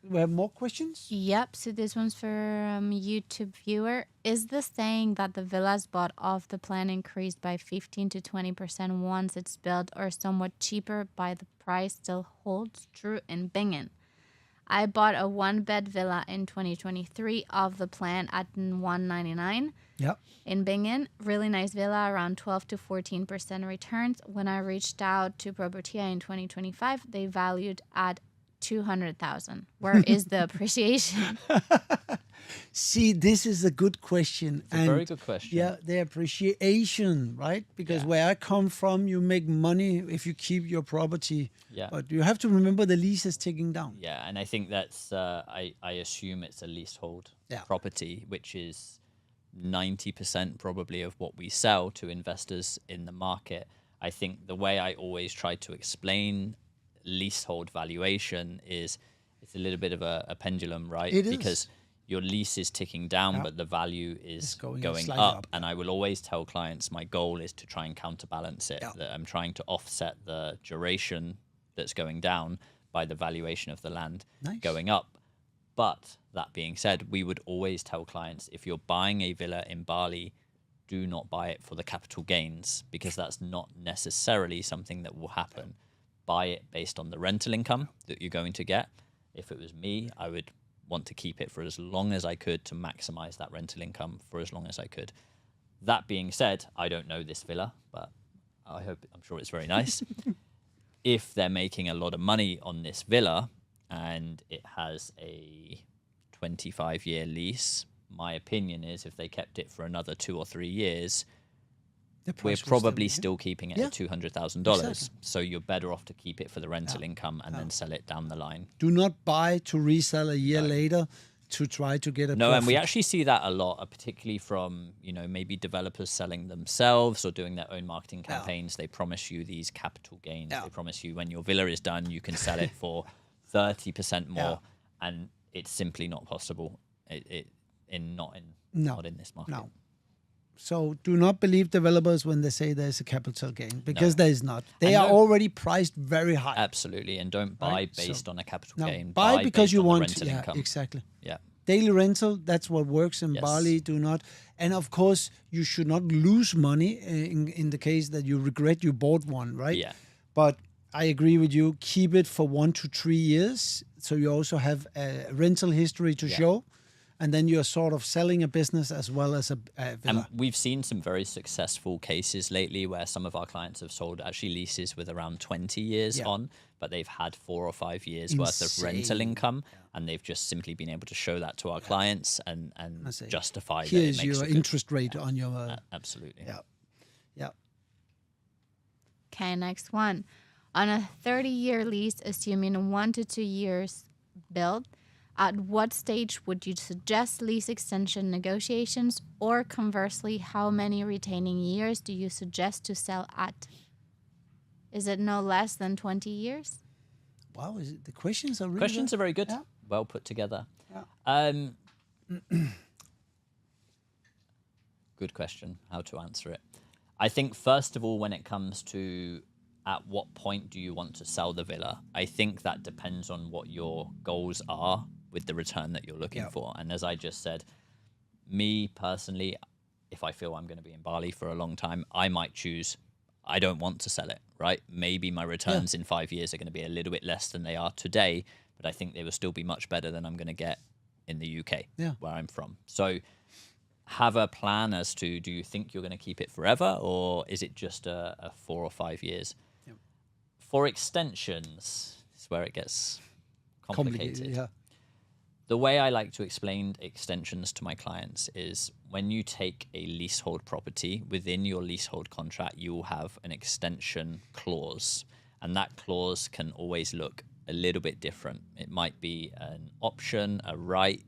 We have more questions? Yep. So this one's for YouTube viewer. Is the saying that the villas bought off the plan increased by 15 to 20% once it's built or somewhat cheaper by the price still holds true in Bingen? I bought a 1-bed villa in 2023 off the plan at 199 in Bingen. Really nice villa, around 12 to 14% returns. When I reached out to Propertia in 2025, they valued at 200,000. Where is the appreciation? See, this is a good question. It's a very good question. Yeah, the appreciation, right? Because where I come from, you make money if you keep your property. Yeah. But you have to remember the lease is ticking down. Yeah, and I think that's, I assume it's a leasehold property, which is 90% probably of what we sell to investors in the market. I think the way I always try to explain leasehold valuation is it's a little bit of a pendulum, right? It is. Because your lease is ticking down, but the value is going slightly up. And I will always tell clients my goal is to try and counterbalance it. That I'm trying to offset the duration that's going down by the valuation of the land going up. But that being said, we would always tell clients, if you're buying a villa in Bali, do not buy it for the capital gains, because that's not necessarily something that will happen. Buy it based on the rental income that you're going to get. If it was me, I would want to keep it for as long as I could to maximize that rental income for as long as I could. That being said, I don't know this villa, but I'm sure it's very nice. If they're making a lot of money on this villa and it has a 25-year lease, my opinion is if they kept it for another 2 or 3 years, we're probably still keeping it at $200,000. Exactly. So you're better off to keep it for the rental income and then sell it down the line. Do not buy to resell a year later to try to get a No, profit. and we actually see that a lot, particularly from, maybe developers selling themselves or doing their own marketing campaigns. They promise you these capital gains. They promise you when your villa is done, you can sell it for 30% more. And it's simply not possible. Not in this market. No. So do not believe developers when they say there's a capital gain, because there is not. They are already priced very high. Absolutely, and don't buy based on a capital gain. Buy because you want rental income. Exactly. Yeah. Daily rental, that's what works in Bali. Do not, and of course you should not lose money in the case that you regret you bought one, right? Yeah. But I agree with you. Keep it for 1 to 3 years, so you also have a rental history to show. And then you're sort of selling a business as well as a villa. And we've seen some very successful cases lately where some of our clients have sold actually leases with around 20 years on, but they've had 4 or 5 years worth of rental income, and they've just simply been able to show that to our clients and justify that it makes Here's your interest rate on your... absolutely. Yeah. Okay, next one. On a 30-year lease, assuming 1 to 2 years built, at what stage would you suggest lease extension negotiations, or conversely, how many retaining years do you suggest to sell at? Is it no less than 20 years? Wow, the questions are really Questions good. are very good. Yeah. Well put together. Yeah. Good question. How to answer it? I think first of all, when it comes to at what point do you want to sell the villa, I think that depends on what your goals are with the return that you're looking for. And as I just said, me personally, if I feel I'm going to be in Bali for a long time, I might choose, I don't want to sell it, right? Maybe my returns in 5 years are going to be a little bit less than they are today, but I think they will still be much better than I'm going to get in the UK, where I'm from. So have a plan as to, do you think you're going to keep it forever, or is it just a 4 or 5 years? For extensions, it's where it gets complicated. Yeah. The way I like to explain extensions to my clients is when you take a leasehold property, within your leasehold contract, you will have an extension clause. And that clause can always look a little bit different. It might be an option, a right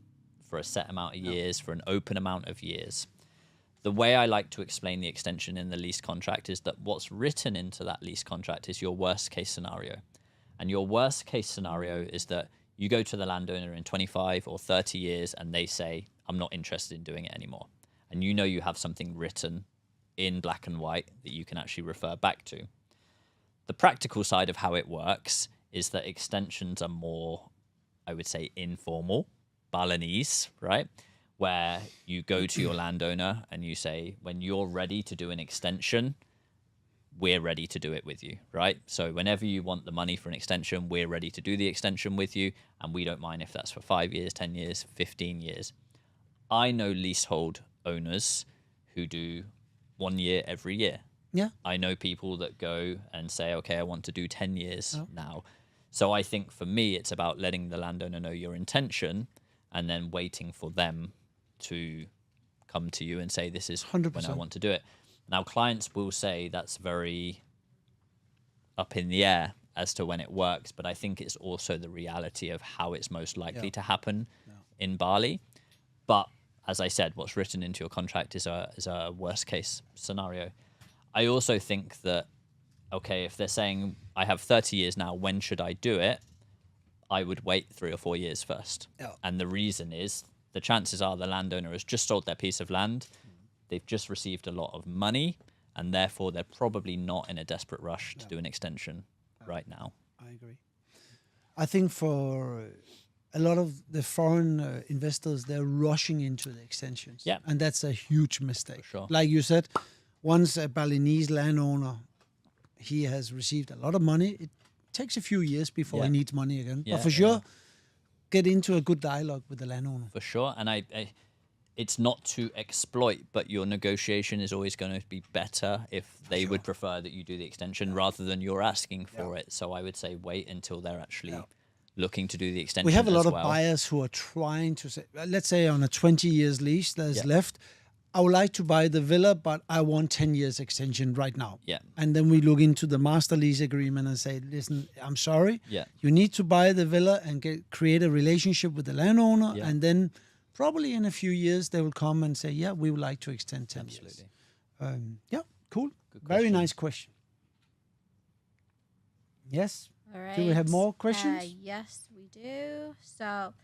for a set amount of years, for an open amount of years. The way I like to explain the extension in the lease contract is that what's written into that lease contract is your worst case scenario. And your worst case scenario is that you go to the landowner in 25 or 30 years and they say, I'm not interested in doing it anymore. And you know you have something written in black and white that you can actually refer back to. The practical side of how it works is that extensions are more, I would say, informal, Balinese, right? Where you go to your landowner and you say, when you're ready to do an extension, we're ready to do it with you, right? So whenever you want the money for an extension, we're ready to do the extension with you. And we don't mind if that's for 5 years, 10 years, 15 years. I know leasehold owners who do 1 year every year. Yeah. I know people that go and say, okay, I want to do 10 years now. So I think for me, it's about letting the landowner know your intention and then waiting for them to come to you and say, this is 100%. when I want to do it. Now, clients will say that's very up in the air as to when it works, but I think it's also the reality of how it's most likely to happen in Bali. But as I said, what's written into your contract is a worst case scenario. I also think that, okay, if they're saying, I have 30 years now, when should I do it? I would wait 3 or 4 years first. Yeah. And the reason is, the chances are the landowner has just sold their piece of land. They've just received a lot of money, and therefore they're probably not in a desperate rush to do an extension right now. I agree. I think for a lot of the foreign investors, they're rushing into the extensions. Yeah. And that's a huge mistake. For sure. Like you said, once a Balinese landowner, he has received a lot of money, it takes a few years before he needs money again. Yeah, but for sure, get into a good dialogue with the landowner. For sure. And I it's not to exploit, but your negotiation is always going to be better if they would prefer that you do the extension rather than you're asking for it. So I would say wait until they're actually looking to do the extension. We have a lot as of buyers who are trying to say, let's say on a 20 years lease that is left, I would like to buy the villa, but I want 10 years extension right now. Yeah. And then we look into the master lease agreement and say, listen, I'm sorry. Yeah. You need to buy the villa and create a relationship with the landowner. Yeah. And then probably in a few years, they will come and say, yeah, we would like to extend 10 Absolutely. years. Yeah, cool. Good Very question. nice question. Yes. All right. Do we have more questions? Yes, we do. So,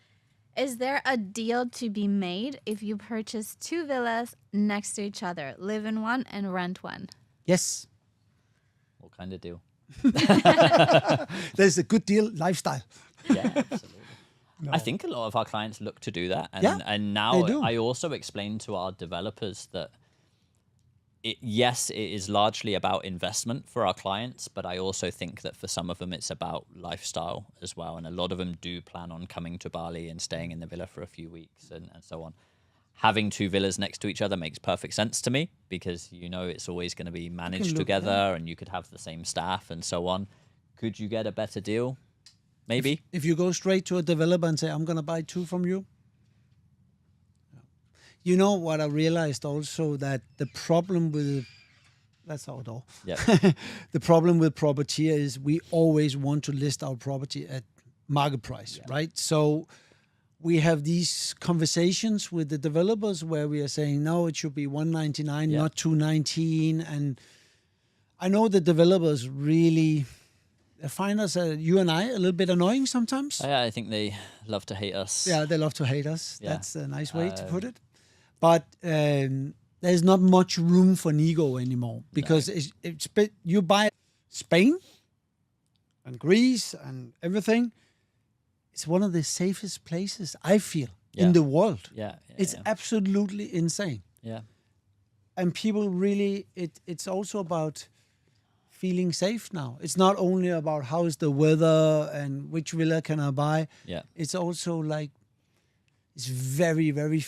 is there a deal to be made if you purchase 2 villas next to each other, live in one and rent one? Yes. What kind of deal? There's a good deal lifestyle. Yeah, absolutely. I think a lot of our clients look to do that. And now they do. I also explain to our developers that yes, it is largely about investment for our clients, but I also think that for some of them, it's about lifestyle as well. And a lot of them do plan on coming to Bali and staying in the villa for a few weeks and so on. Having 2 villas next to each other makes perfect sense to me because, it's always going to be managed together and you could have the same staff and so on. Could you get a better deal? Maybe. If you go straight to a developer and say, I'm going to buy 2 from you. You know what I realized also, that the problem with That's our door. Yeah. The problem with Propertia is we always want to list our property at market price, right? So we have these conversations with the developers where we are saying, no, it should be 199, not 219. And I know the developers really find us, you and I, a little bit annoying sometimes. Yeah, I think they love to hate us. Yeah, they love to hate us. Yeah. That's a nice way to put it. But there's not much room for ego anymore because you buy Spain and Greece and everything. It's one of the safest places, I feel, in the world. It's absolutely insane. Yeah. And people really, it's also about feeling safe now. It's not only about how is the weather and which villa can I buy. Yeah. It's also like, it's very, very,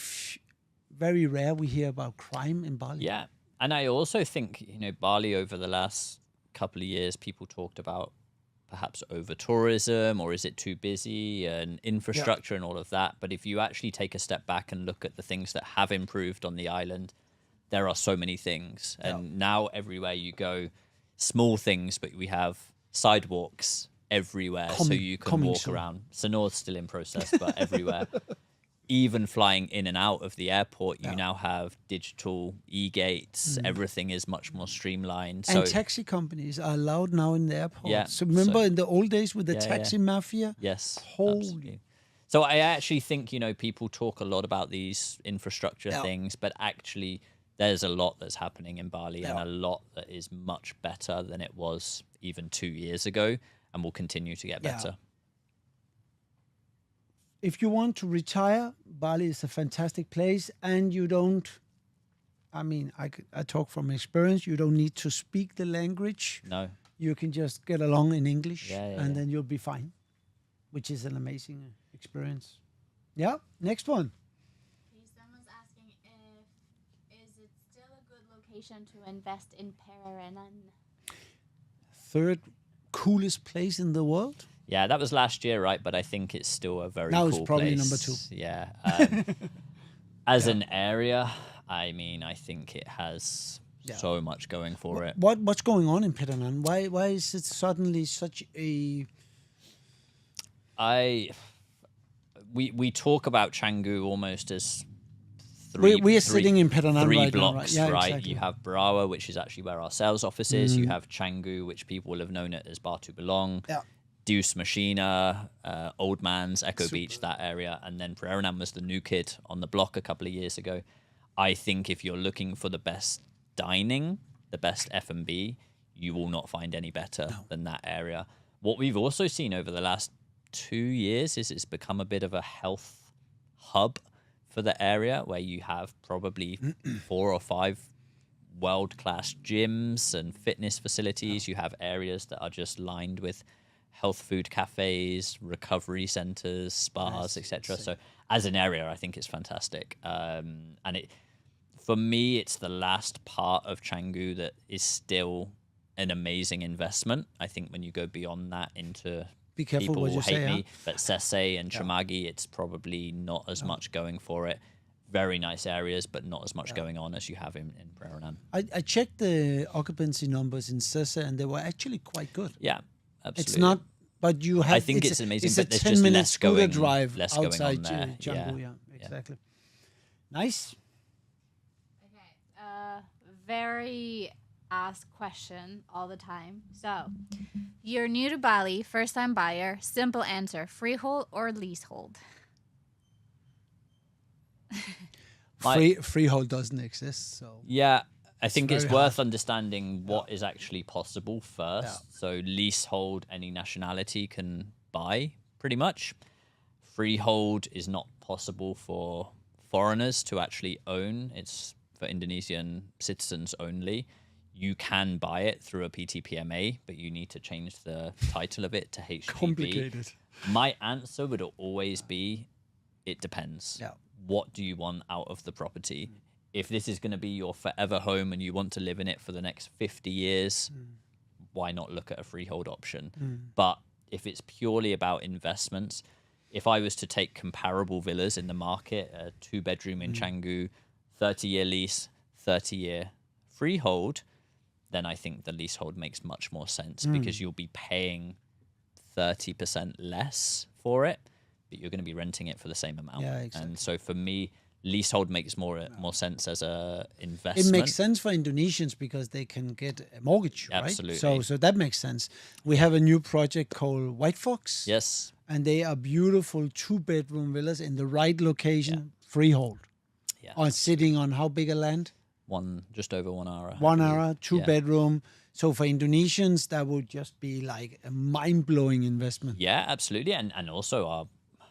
very rare we hear about crime in Bali. Yeah. And I also think, Bali over the last couple of years, people talked about perhaps over tourism, or is it too busy, and infrastructure and all of that. But if you actually take a step back and look at the things that have improved on the island, there are so many things. And now everywhere you go, small things, but we have sidewalks everywhere so you can walk around. Sonor's still in process, but everywhere. Even flying in and out of the airport, you now have digital e-gates. Everything is much more streamlined. And taxi companies are allowed now in the airport. Yeah, So remember in the old days with the taxi mafia? Yes. Holy. Absolutely. So I actually think, people talk a lot about these infrastructure things, but actually there's a lot that's happening in Bali and a lot that is much better than it was even 2 years ago and will continue to get better. If you want to retire, Bali is a fantastic place, and you don't, I talk from experience, you don't need to speak the language. No. You can just get along in English, then you'll be fine, which is an amazing experience. Yeah, next one. Someone's asking is it still a good location to invest in Paranan? Third coolest place in the world? Yeah, that was last year, right? But I think it's still a very now cool it's probably place. number 2. Yeah. As an area, I think it has so much going for it. What's going on in Paranan? Why is it suddenly such a... We talk about Canggu almost as we are sitting in Paranan three right blocks, now, right? Yeah, right? exactly. You have Barawa, which is actually where our sales office is. You have Canggu, which people will have known it as Batu Belong. Yeah. Deuce Machina, Old Man's, Echo Beach, that area. And then Paranan was the new kid on the block a couple of years ago. I think if you're looking for the best dining, the best F&B, you will not find any better than that area. What we've also seen over the last 2 years is it's become a bit of a health hub for the area, where you have probably 4 or 5 world-class gyms and fitness facilities. You have areas that are just lined with health food cafes, recovery centers, spas, etc. So as an area, I think it's fantastic. And for me, it's the last part of Canggu that is still an amazing investment. I think when you go beyond that into... Be careful people what you hate say, me, but Sese and Chamagi, it's probably not as much going for it. Very nice areas, but not as much going on as you have in Paranan. I checked the occupancy numbers in Sese, and they were actually quite good. Yeah, absolutely. It's not, but you have... I think it's amazing, it's but a there's just 10-minute less scooter going, drive less going outside on there. Canggu, exactly. Nice. Okay. Very asked question all the time. So, you're new to Bali, first time buyer. Simple answer: freehold or leasehold? Freehold doesn't exist, so... Yeah, I think it's very worth hard. understanding what is actually possible first. So leasehold, any nationality can buy, pretty much. Freehold is not possible for foreigners to actually own. It's for Indonesian citizens only. You can buy it through a PTPMA, but you need to change the title of it to HGB. Complicated. My answer would always be, it depends. Yeah. What do you want out of the property? If this is going to be your forever home and you want to live in it for the next 50 years, why not look at a freehold option? But if it's purely about investments, if I was to take comparable villas in the market, a 2-bedroom in Canggu, 30-year lease, 30-year freehold, then I think the leasehold makes much more sense because you'll be paying 30% less for it, but you're going to be renting it for the same amount. Yeah, exactly. And so for me, leasehold makes more sense as a It investment. makes sense for Indonesians because they can get a mortgage, right? Absolutely. So that makes sense. We have a new project called White Fox. Yes. And they are beautiful 2-bedroom villas in the right location, freehold. Yeah. Or sitting on how big a land? Just over 1 hour. 1 hour, 2-bedroom. So for Indonesians, that would just be like a mind-blowing investment. Yeah, absolutely. And also our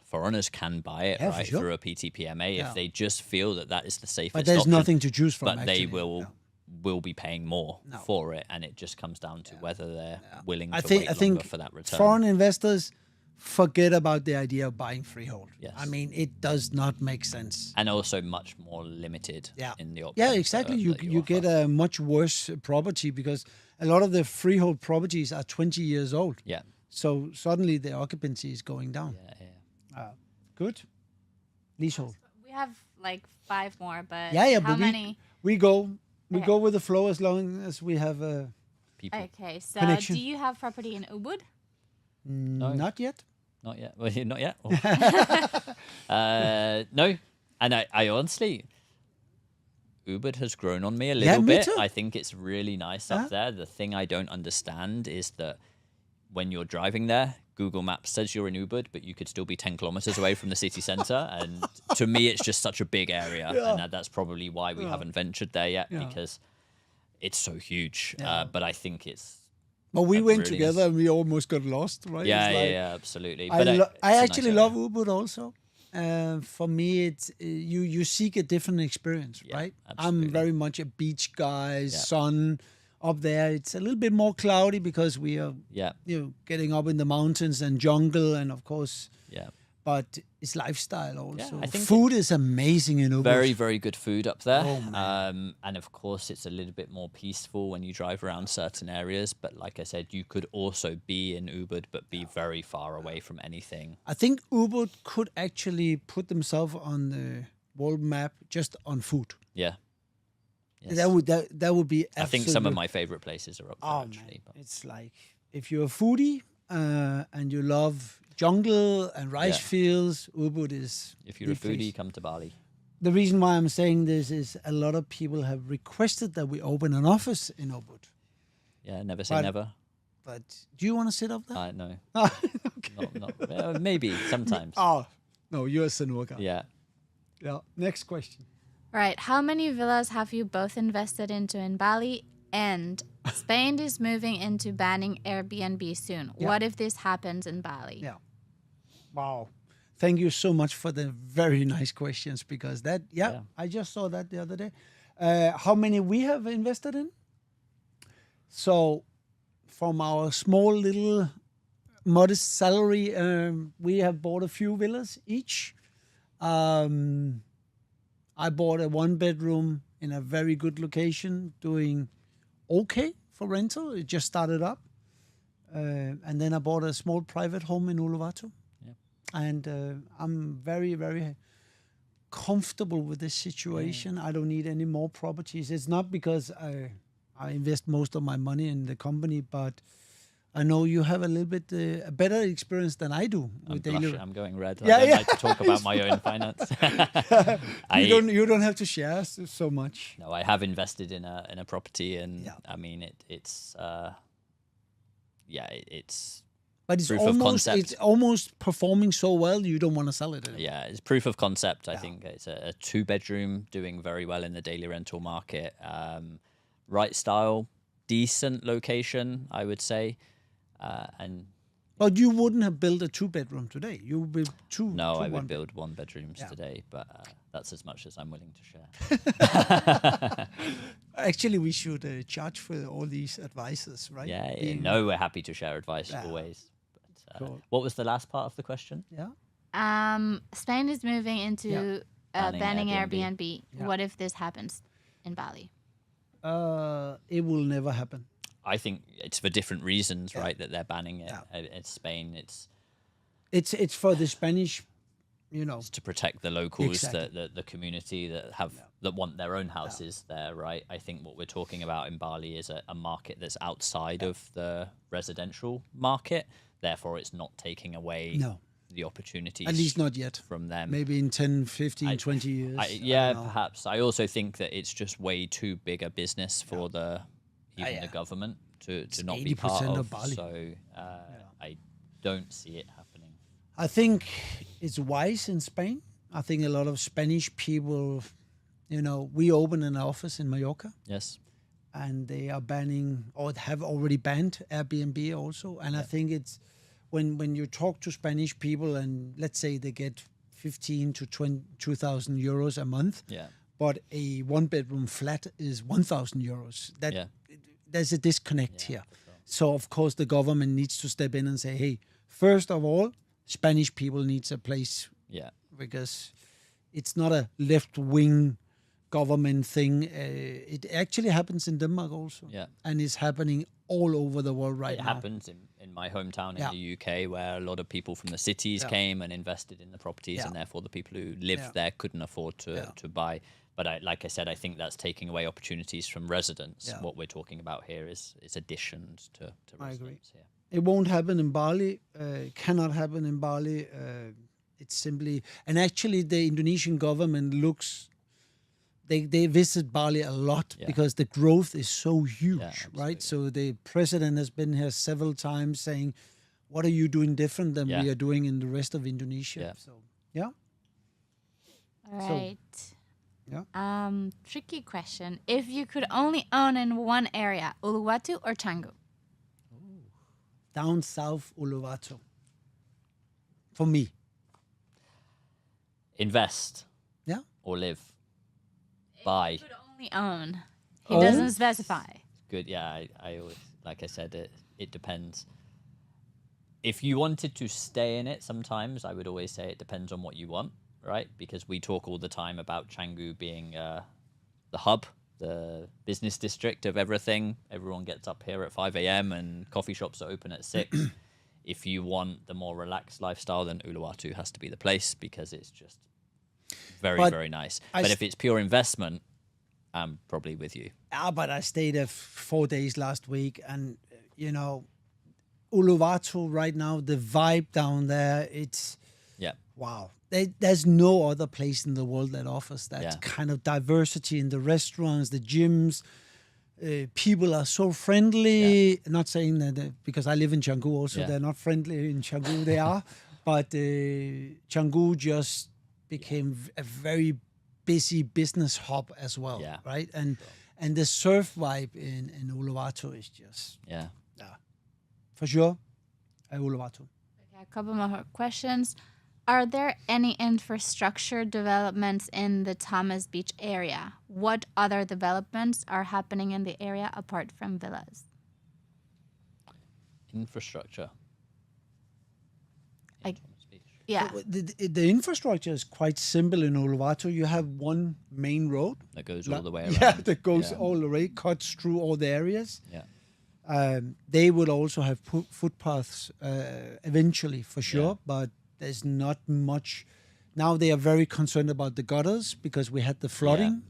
foreigners can buy it Yeah, for sure. through a PTPMA if they just feel that is the safest But there's option. nothing to choose from, But actually. they will be paying more for it, and it just comes down to whether they're willing to wait longer for that return. Foreign investors forget about the idea of buying freehold. Yes. I mean, it does not make sense. And also much more limited in the options. Yeah, exactly. You get a much worse property because a lot of the freehold properties are 20 years old. Yeah. So suddenly the occupancy is going down. Yeah. Good. Leasehold. We have like 5 more, but Yeah, how but many? we go with the flow as long as we have People. Okay, so Connection. do you have property in Ubud? not yet. Not yet. Well, not yet. No. And I honestly, Ubud has grown on me a little me bit. too. I think it's really nice up there. The thing I don't understand is that when you're driving there, Google Maps says you're in Ubud, but you could still be 10 kilometers away from the city center. And to me, it's just such a big area. And that's probably why we haven't ventured there yet, because it's so huge. But I think it's... But we went really together and we almost got lost, right? Yeah, It's like- yeah, absolutely. I, But I it's a nice actually area. love Ubud also. For me, it's you seek a different experience, right? absolutely. I'm very much a beach guy, sun up there. It's a little bit more cloudy because we are getting up in the mountains and jungle, and of course, but it's lifestyle also. I think food is amazing in Ubud. Very, very good food up there. Oh, man. And of course, it's a little bit more peaceful when you drive around certain areas. But like I said, you could also be in Ubud, but be very far away from anything. I think Ubud could actually put themselves on the world map just on food. Yeah. Yes. That would be absolutely... I think some of my favorite places are up there, Oh, actually. man. But It's like, if you're a foodie and you love jungle and rice fields, Ubud is... if you're a the place. foodie, come to Bali. The reason why I'm saying this is a lot of people have requested that we open an office in Ubud. Yeah, never say But- never. But do you want to sit up there? No. Okay. Not, maybe, sometimes. Oh, no, you're a Sanurka. Yeah. Yeah. Next question. Right. How many villas have you both invested into in Bali? And Spain is moving into banning Airbnb soon. Yeah. What if this happens in Bali? Yeah. Wow. Thank you so much for the very nice questions because I just saw that the other day. How many we have invested in? So from our small little modest salary, we have bought a few villas each. I bought a 1-bedroom in a very good location doing okay for rental. It just started up. And then I bought a small private home in Uluwatu. Yeah. And I'm very, very comfortable with this situation. I don't need any more properties. It's not because I invest most of my money in the company, but I know you have a little bit a better experience than I do with daily. I'm going red. Yeah, I don't yeah. like to talk about my own finance. You don't have to share so much. No, I have invested in a property, and I mean it's But it's proof of concept. almost performing so well you don't want to sell it anymore. Yeah, it's proof of concept. I think it's a 2-bedroom doing very well in the daily rental market. Right style, decent location, I would say. And But you wouldn't have built a 2-bedroom today. You would build two. no, two I would one- build 1-bedrooms today, but that's as much as I'm willing to share. Actually, we should charge for all these advices, right? Yeah, no, we're happy to share advice always. But, Cool. What was the last part of the question? Yeah. Spain is moving into banning Airbnb. Airbnb. Yeah. What if this happens in Bali? It will never happen. I think it's for different reasons, right? That they're banning it. It's Spain. It's for the Spanish It's to protect the locals, Exactly. the community that want their own houses there, right? I think what we're talking about in Bali is a market that's outside of the residential market. Therefore, it's not taking away No, the opportunities at least not yet. from them. Maybe in 10, 15, 20 years. I Yeah, don't know. perhaps. I also think that it's just way too big a business for even the government to not be part 80% of. of Bali. So I don't see it happening. I think it's wise in Spain. I think a lot of Spanish people, we open an office in Mallorca Yes. and they are banning or have already banned Airbnb also. And I think it's when you talk to Spanish people and let's say they get 15 to 2,000 euros a month, but a one-bedroom flat is 1,000 euros. There's a disconnect here. Sure. So, of course, the government needs to step in and say, hey, first of all, Spanish people needs a place because it's not a left-wing government thing. It actually happens in Denmark also. Yeah. And it's happening all over the world right It now. happens in my hometown in the UK, where a lot of people from the cities came and invested in the properties, and therefore the people who lived there couldn't afford to buy. But like I said, I think that's taking away opportunities from residents. Yeah. What we're talking about here is additions to residents here. It won't happen in Bali. Cannot happen in Bali. It's simply, and actually the Indonesian government they visit Bali a lot because the growth is so huge, right? So the president has been here several times saying, what are you doing different than we are doing in the rest of Indonesia? Yeah. So, All right. Yeah. Tricky question. If you could only own in one area, Uluwatu or Canggu? Down south Uluwatu. For me. Invest. Yeah. Or live. Buy. If you could only own. He doesn't specify. Good. Yeah. I always, like I said, it depends. If you wanted to stay in it, sometimes I would always say it depends on what you want, right? Because we talk all the time about Canggu being the hub, the business district of everything. Everyone gets up here at 5 a.m. and coffee shops are open at 6. If you want the more relaxed lifestyle, then Uluwatu has to be the place because it's just very, very nice. But if it's pure investment, I'm probably with you. But I stayed there 4 days last week and, Uluwatu right now, the vibe down there, it's wow. There's no other place in the world that offers that kind of diversity in the restaurants, the gyms. People are so friendly. Not saying that because I live in Canggu also, they're not friendly in Canggu. They are, but Canggu just became a very busy business hub as well, right? And the surf vibe in Uluwatu is just for sure, Uluwatu. Okay, a couple more questions. Are there any infrastructure developments in the Thomas Beach area? What other developments are happening in the area apart from villas? Infrastructure. Yeah. The infrastructure is quite simple in Uluwatu. You have one main road. That goes all the way around. Yeah, that goes all the way, cuts through all the areas. Yeah. They will also have footpaths eventually, for sure, but there's not much. Now they are very concerned about the gutters because we had the flooding.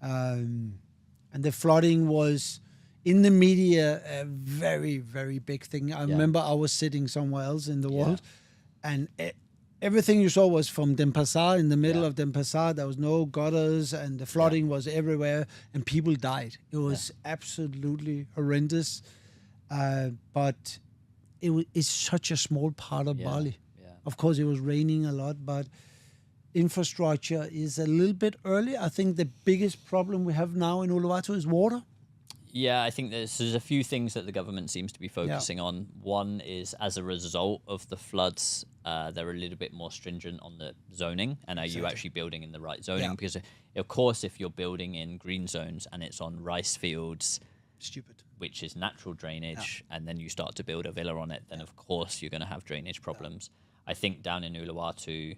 And the flooding was, in the media, a very, very big thing. I remember I was sitting somewhere else in the world, and everything you saw was from Denpasar, in the middle of Denpasar. There was no gutters, and the flooding was everywhere, and people died. It was absolutely horrendous. But it's such a small part of Bali. Of course, it was raining a lot, but infrastructure is a little bit early. I think the biggest problem we have now in Uluwatu is water. Yeah, I think there's a few things that the government seems to be focusing on. One is, as a result of the floods, they're a little bit more stringent on the zoning. And are you actually building in the right zoning? Yeah. Because, of course, if you're building in green zones and it's on rice fields, Stupid. which is natural drainage, and then you start to build a villa on it, then of course you're going to have drainage problems. I think down in Uluwatu,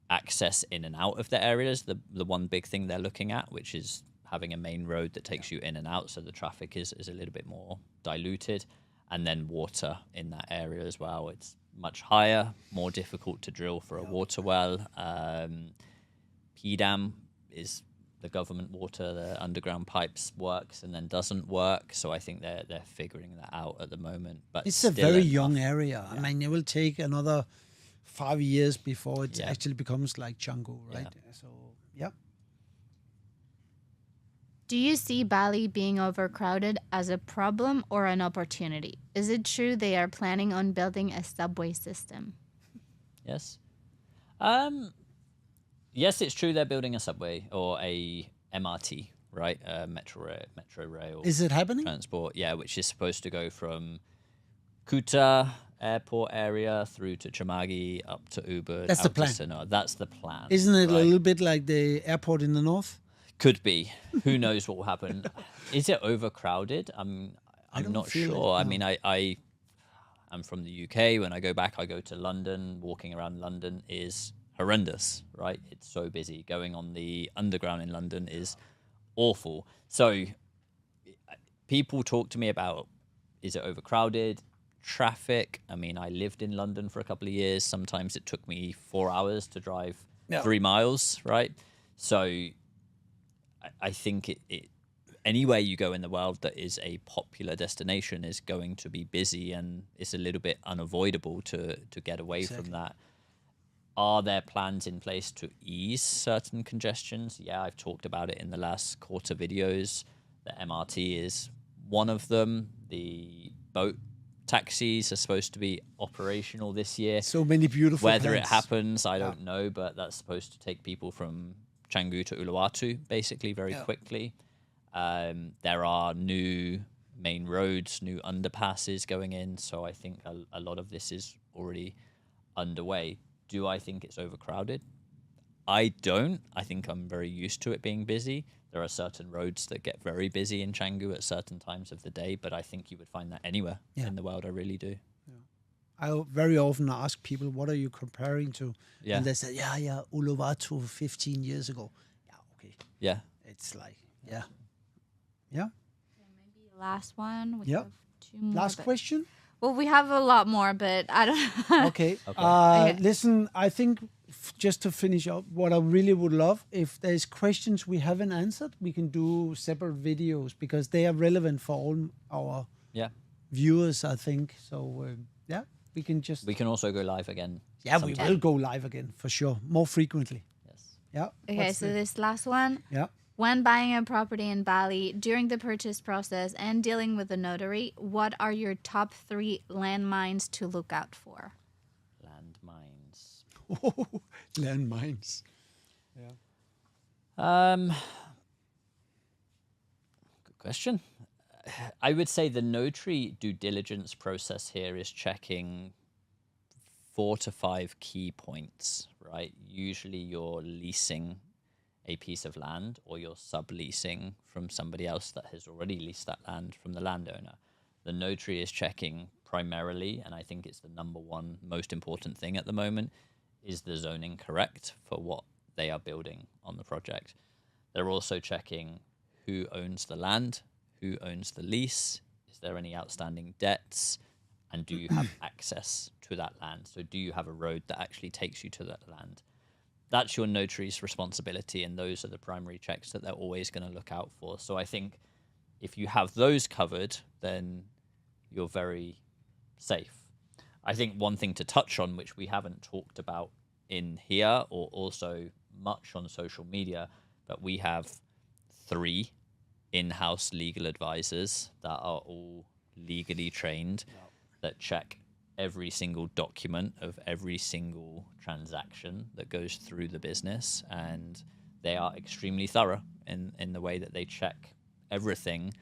access in and out of the areas, the one big thing they're looking at, which is having a main road that takes you in and out, so the traffic is a little bit more diluted, and then water in that area as well. It's much higher, more difficult to drill for a water well. PDAM is the government water, the underground pipes works and then doesn't work. So I think they're figuring that out at the moment. But It's a still very enough. young area. I mean, it will take another 5 years before it actually becomes like Canggu, right? So, yeah. Do you see Bali being overcrowded as a problem or an opportunity? Is it true they are planning on building a subway system? Yes. Yes, it's true they're building a subway or a MRT, right? Metro rail. Is it happening? Transport, yeah, which is supposed to go from Kuta airport area through to Chamagi up to Ubud. That's the out to plan. Sinnar. That's the plan. Isn't it a right? little bit like the airport in the north? Could be. Who knows what will happen? Is it overcrowded? I'm don't not feel sure. it, I no. mean, I'm from the UK. When I go back, I go to London. Walking around London is horrendous, right? It's so busy. Going on the underground in London is awful. So people talk to me about, is it overcrowded? Traffic. I mean, I lived in London for a couple of years. Sometimes it took me 4 hours to drive 3 miles, right? So I think it anywhere you go in the world that is a popular destination is going to be busy, and it's a little bit unavoidable to get away from that. Are there plans in place to ease certain congestions? Yeah, I've talked about it in the last quarter videos. The MRT is one of them. The boat taxis are supposed to be operational this year. So many beautiful Whether it plans. happens, I don't know, but that's supposed to take people from Canggu to Uluwatu basically very quickly. There are new main roads, new underpasses going in, so I think a lot of this is already underway. Do I think it's overcrowded? I don't. I think I'm very used to it being busy. There are certain roads that get very busy in Canggu at certain times of the day, but I think you would find that anywhere in the world. I really do. I very often ask people, what are you comparing to? Yeah. And they say, Uluwatu 15 years ago. Yeah, okay. Yeah. It's like, yeah. Maybe last one. We Yeah. have 2 more. Last question? Well, we have a lot more, but I don't. Okay. Okay. Listen, I think just to finish up, what I really would love, if there's questions we haven't answered, we can do separate videos because they are relevant for all our viewers, I think. So, we can just... We can also go live again. Yeah, we sometime. will go live again, for sure. More frequently. Yes. Yeah. Okay, What's so the- this last one. Yeah. When buying a property in Bali, during the purchase process and dealing with the notary, what are your top 3 landmines to look out for? Landmines. Landmines. Good question. I would say the notary due diligence process here is checking 4 to 5 key points, right? Usually you're leasing a piece of land or you're subleasing from somebody else that has already leased that land from the landowner. The notary is checking primarily, and I think it's the number one most important thing at the moment, is the zoning correct for what they are building on the project. They're also checking who owns the land, who owns the lease, is there any outstanding debts, and do you have access to that land? So do you have a road that actually takes you to that land? That's your notary's responsibility, and those are the primary checks that they're always going to look out for. So I think if you have those covered, then you're very safe. I think one thing to touch on, which we haven't talked about in here or also much on social media, but we have 3 in-house legal advisors that are all legally trained that check every single document of every single transaction that goes through the business, and they are extremely thorough in the way that they check everything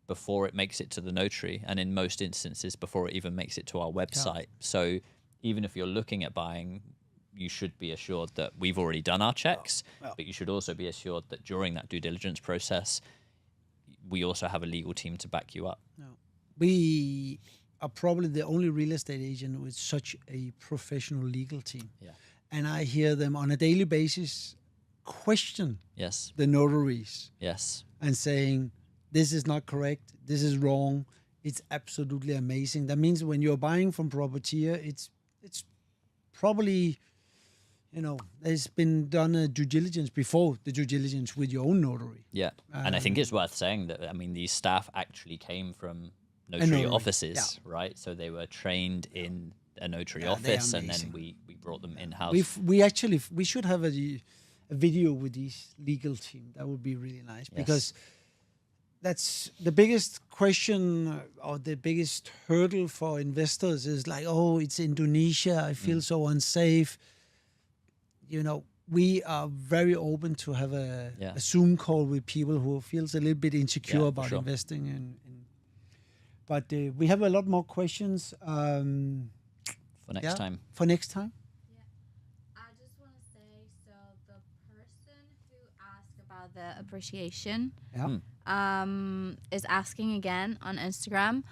before it makes it to the notary, and in most instances before it even makes it to our website. So even if you're looking at buying, you should be assured that we've already done our checks, but you should also be assured that during that due diligence process, we also have a legal team to back you up. We are probably the only real estate agent with such a professional legal team. Yeah. And I hear them on a daily basis question Yes. the notaries Yes. and saying, this is not correct, this is wrong, it's absolutely amazing. That means when you're buying from Propertia, it's probably, there's been done a due diligence before the due diligence with your own notary. Yeah. And I think it's worth saying that, I mean, these staff actually came from notary notary, offices, right? So they were trained in a notary office, and then we brought them in-house. We should have a video with this legal team. That would be really nice, because that's the biggest question or the biggest hurdle for investors is like, oh, it's Indonesia. I feel so unsafe. We are very open to have a Zoom call with people who feels a little bit insecure about investing in. But we have a lot more questions for next time. For next time. I just want to say, so the person who asked about the appreciation is asking again on Instagram.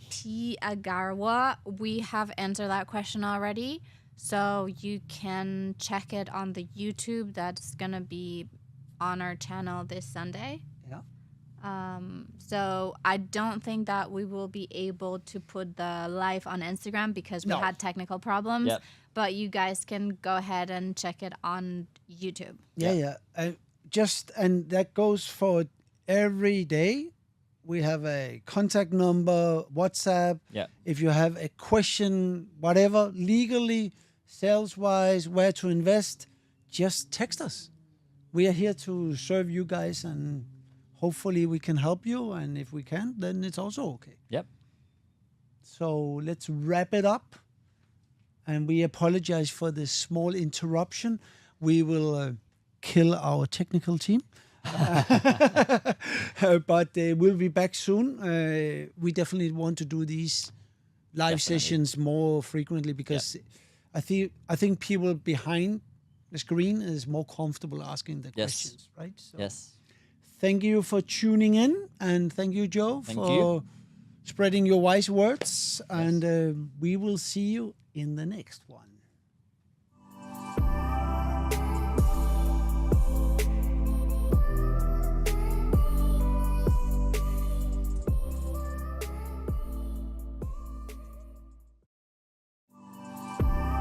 P. Agarwa, we have answered that question already. So you can check it on the YouTube. That's going to be on our channel this Sunday. So I don't think that we will be able to put the live on Instagram because we had technical problems. But you guys can go ahead and check it on YouTube. And that goes for every day. We have a contact number, WhatsApp. If you have a question, whatever, legally, sales-wise, where to invest, just text us. We are here to serve you guys, and hopefully we can help you. And if we can't, then it's also okay. So let's wrap it up. And we apologize for this small interruption. We will kill our technical team. But we'll be back soon. We definitely want to do these live sessions more frequently, because I think people behind the screen is more comfortable asking the questions, right? So thank you for tuning in, and thank you, Joe, for spreading your wise words. And we will see you in the next one.